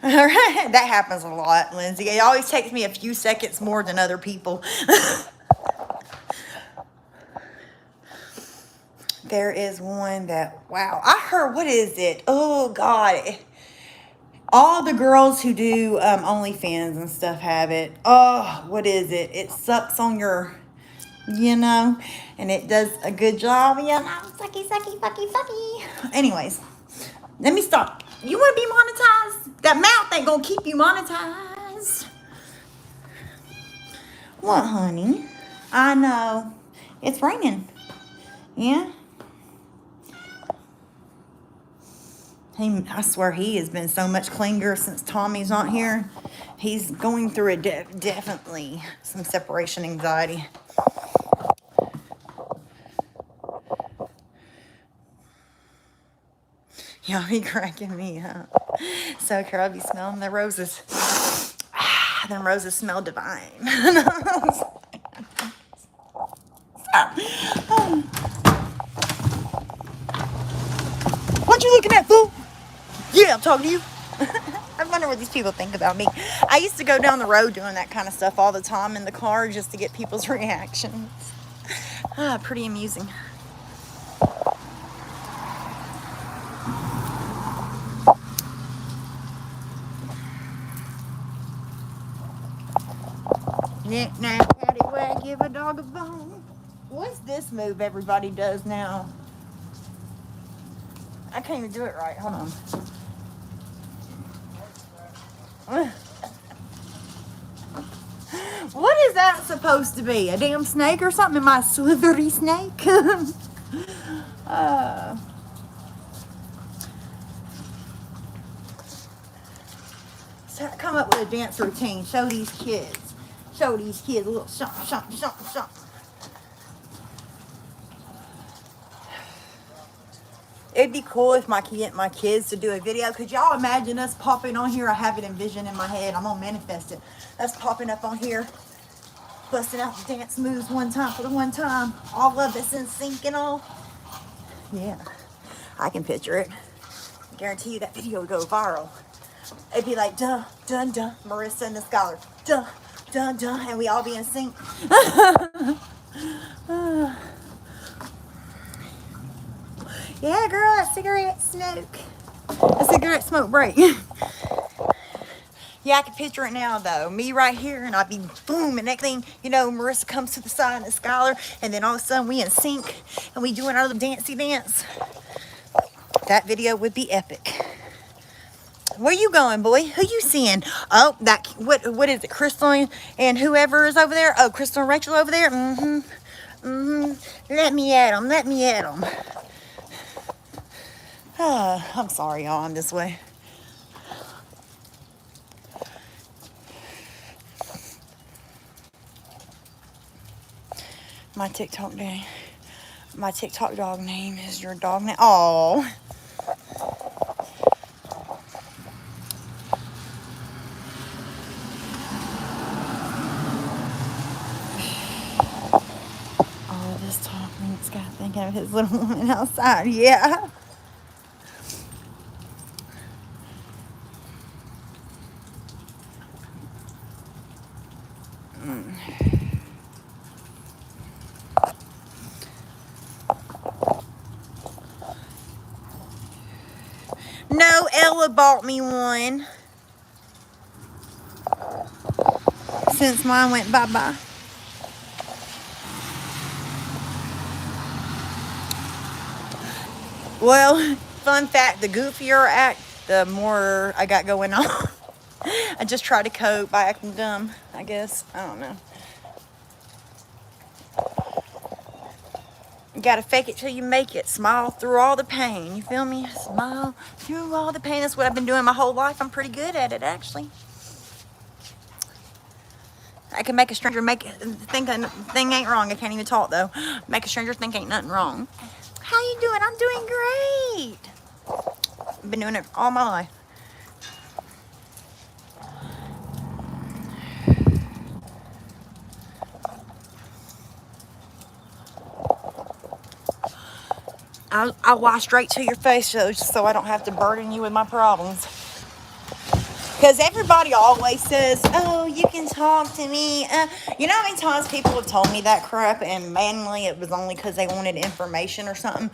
All right. That happens a lot, Lindsay. It always takes me a few seconds more than other people. There is one that, wow, I heard, what is it? Oh, God. All the girls who do OnlyFans and stuff have it. Oh, what is it? It sucks on your, you know, and it does a good job, you know. Sucky, sucky, fucky, fucky. Anyways, let me stop. You want to be monetized? That mouth ain't going to keep you monetized. What, honey? I know. It's raining. Yeah. I swear he has been so much cleaner since Tommy's not here. He's going through definitely some separation anxiety. Y'all be cracking me up. So Carol, I'll be smelling the roses. Them roses smell divine. What you looking at, fool? Yeah, I'm talking to you. I wonder what these people think about me. I used to go down the road doing that kind of stuff all the time in the car just to get people's reactions. Pretty amusing. Knick, knack, paddywhack, give a dog a bone. What's this move everybody does now? I can't even do it right. Hold on. that supposed to be? A damn snake or something? Am I a slithery snake? So come up with a dance routine. Show these kids. Show these kids a little something, something, something, something. It'd be cool if my kids to do a video. Could y'all imagine us popping on here? I have it envisioned in my head. I'm gonna manifest it. Us popping up on here, busting out the dance moves one time for the one time. All of us in sync and all. Yeah, I can picture it. I guarantee you that video would go viral. It'd be like duh, dun, dun, Marissa and the scholar, duh, dun, dun, and we all be in sync. Yeah, girl, that cigarette smoke. A cigarette smoke break. Yeah, I can picture it now, though. Me right here, and I'd be boom, and next thing, you know, Marissa comes to the side of the scholar, and then all of a sudden we in sync, and we doing our little dancey dance. That video would be epic. Where you going, boy? Who you seeing? Oh, that, what is it, Crystal and whoever is over there? Oh, Crystal and Rachel over there? Let me at them, let me at them. I'm sorry, y'all, I'm this way. My TikTok dog name is your dog name. Oh. All this talk makes Scott thinking of his little woman outside. Yeah. No, Ella bought me one. Since mine went bye-bye. Well, fun fact, the goofier I act, the more I got going on. I just try to cope by acting dumb, I guess. I don't know. You gotta fake it till you make it. Smile through all the pain. You feel me? Smile through all the pain. That's what I've been doing my whole life. I'm pretty good at it, actually. I can make a stranger think a thing ain't wrong. I can't even talk, though. Make a stranger think ain't nothing wrong. How you doing? I'm doing great. I've been doing it all my life. I'll lie straight to your face so I don't have to burden you with my problems. Because everybody always says, oh, you can talk to me. You know how many times people have told me that crap, and mainly it was only because they wanted information or something.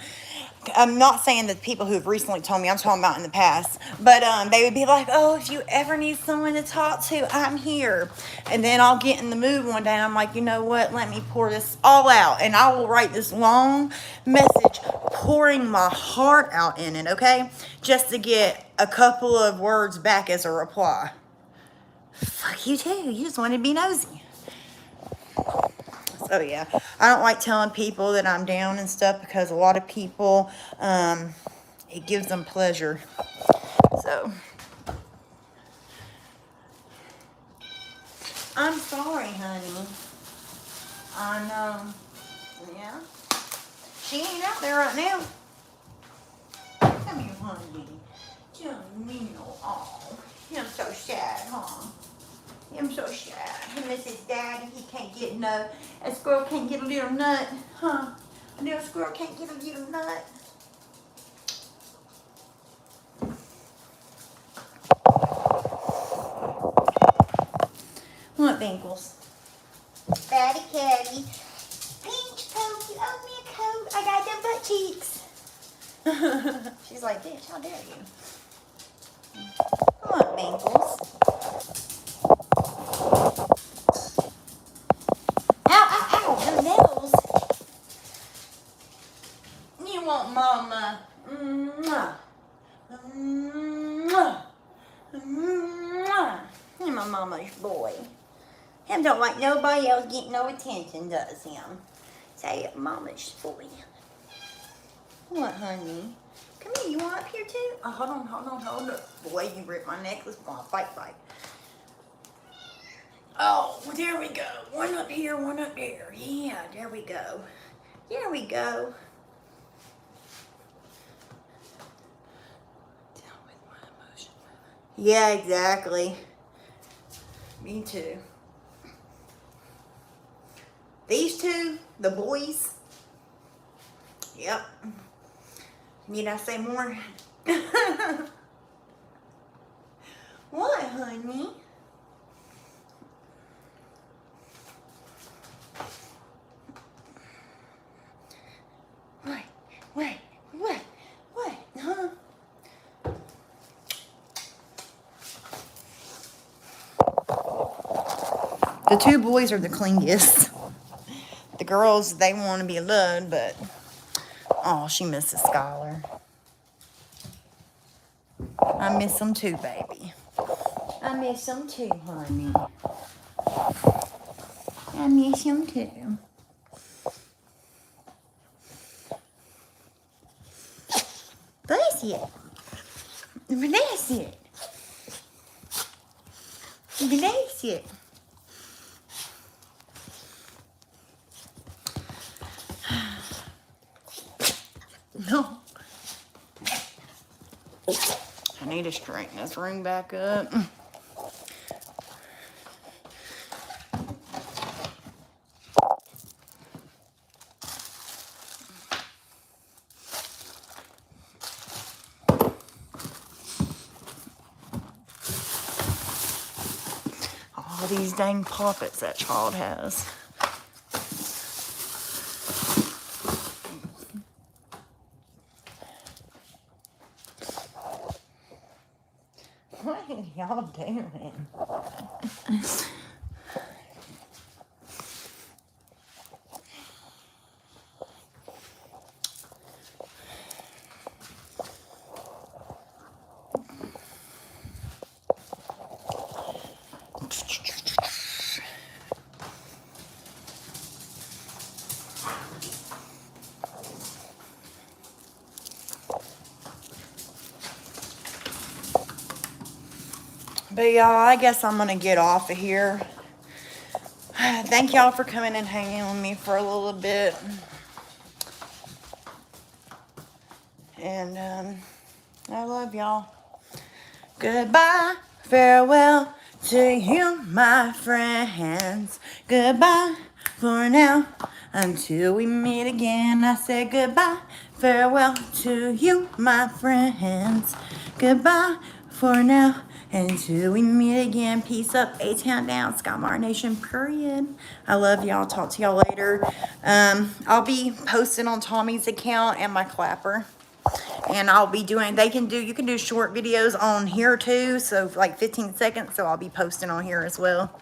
I'm not saying that people who have recently told me, I'm talking about in the past, but they would be like, oh, if you ever need someone to talk to, I'm here. And then I'll get in the mood one day and I'm like, you know what, let me pour this all out, and I will write this long message pouring my heart out in it, okay, just to get a couple of words back as a reply. Fuck you too, you just wanted to be nosy. So yeah, I don't like telling people that I'm down and stuff, because a lot of people, it gives them pleasure. So, I'm sorry, honey. I know. Yeah. She ain't out there right now. Come here, honey. Jamino. Oh, I'm so sad, huh? I'm so sad. He misses daddy. He can't get no. A squirrel can't get a little nut, huh? A little squirrel can't get a little nut. What, Binkles? Fatty catty. Peach coat. You owe me a coat. I got them butt cheeks. She's like, bitch, how dare you? Come on, Binkles. Her nails. You want mama? Mwah. Mwah. Mwah. You're my mama's boy. Him don't like nobody else getting no attention, does him? Say it, mama's for you. What, honey? Come here, you want up here too? Oh, hold on, hold on. Boy, you ripped my necklace. Come on, fight. Oh, well, there we go. One up here, one up there. Yeah, there we go. There we go. Deal with my emotion. Yeah, exactly. Me too. These two, the boys. Yep. Need I say more? What, honey? What? Huh? The two boys are the clingiest. The girls, they want to be loved, but oh, she misses Skylar. I miss them too, baby. I miss them too, honey. I miss them too. Bless it. Bless it. Bless it. No. I need to straighten this ring back up. All these dang poppets that child has. What are y'all doing? But y'all, I guess I'm gonna get off of here. Thank y'all for coming and hanging with me for a little bit. And I love y'all. Goodbye, farewell to you, my friends. Goodbye for now, until we meet again. I say goodbye, farewell to you, my friends. Goodbye for now, until we meet again. Peace up, A-Town down, Skymar Nation, period. I love y'all. Talk to y'all later. I'll be posting on Tommy's account and my clapper. And I'll be doing, you can do short videos on here too. So like 15 seconds. So I'll be posting on here as well.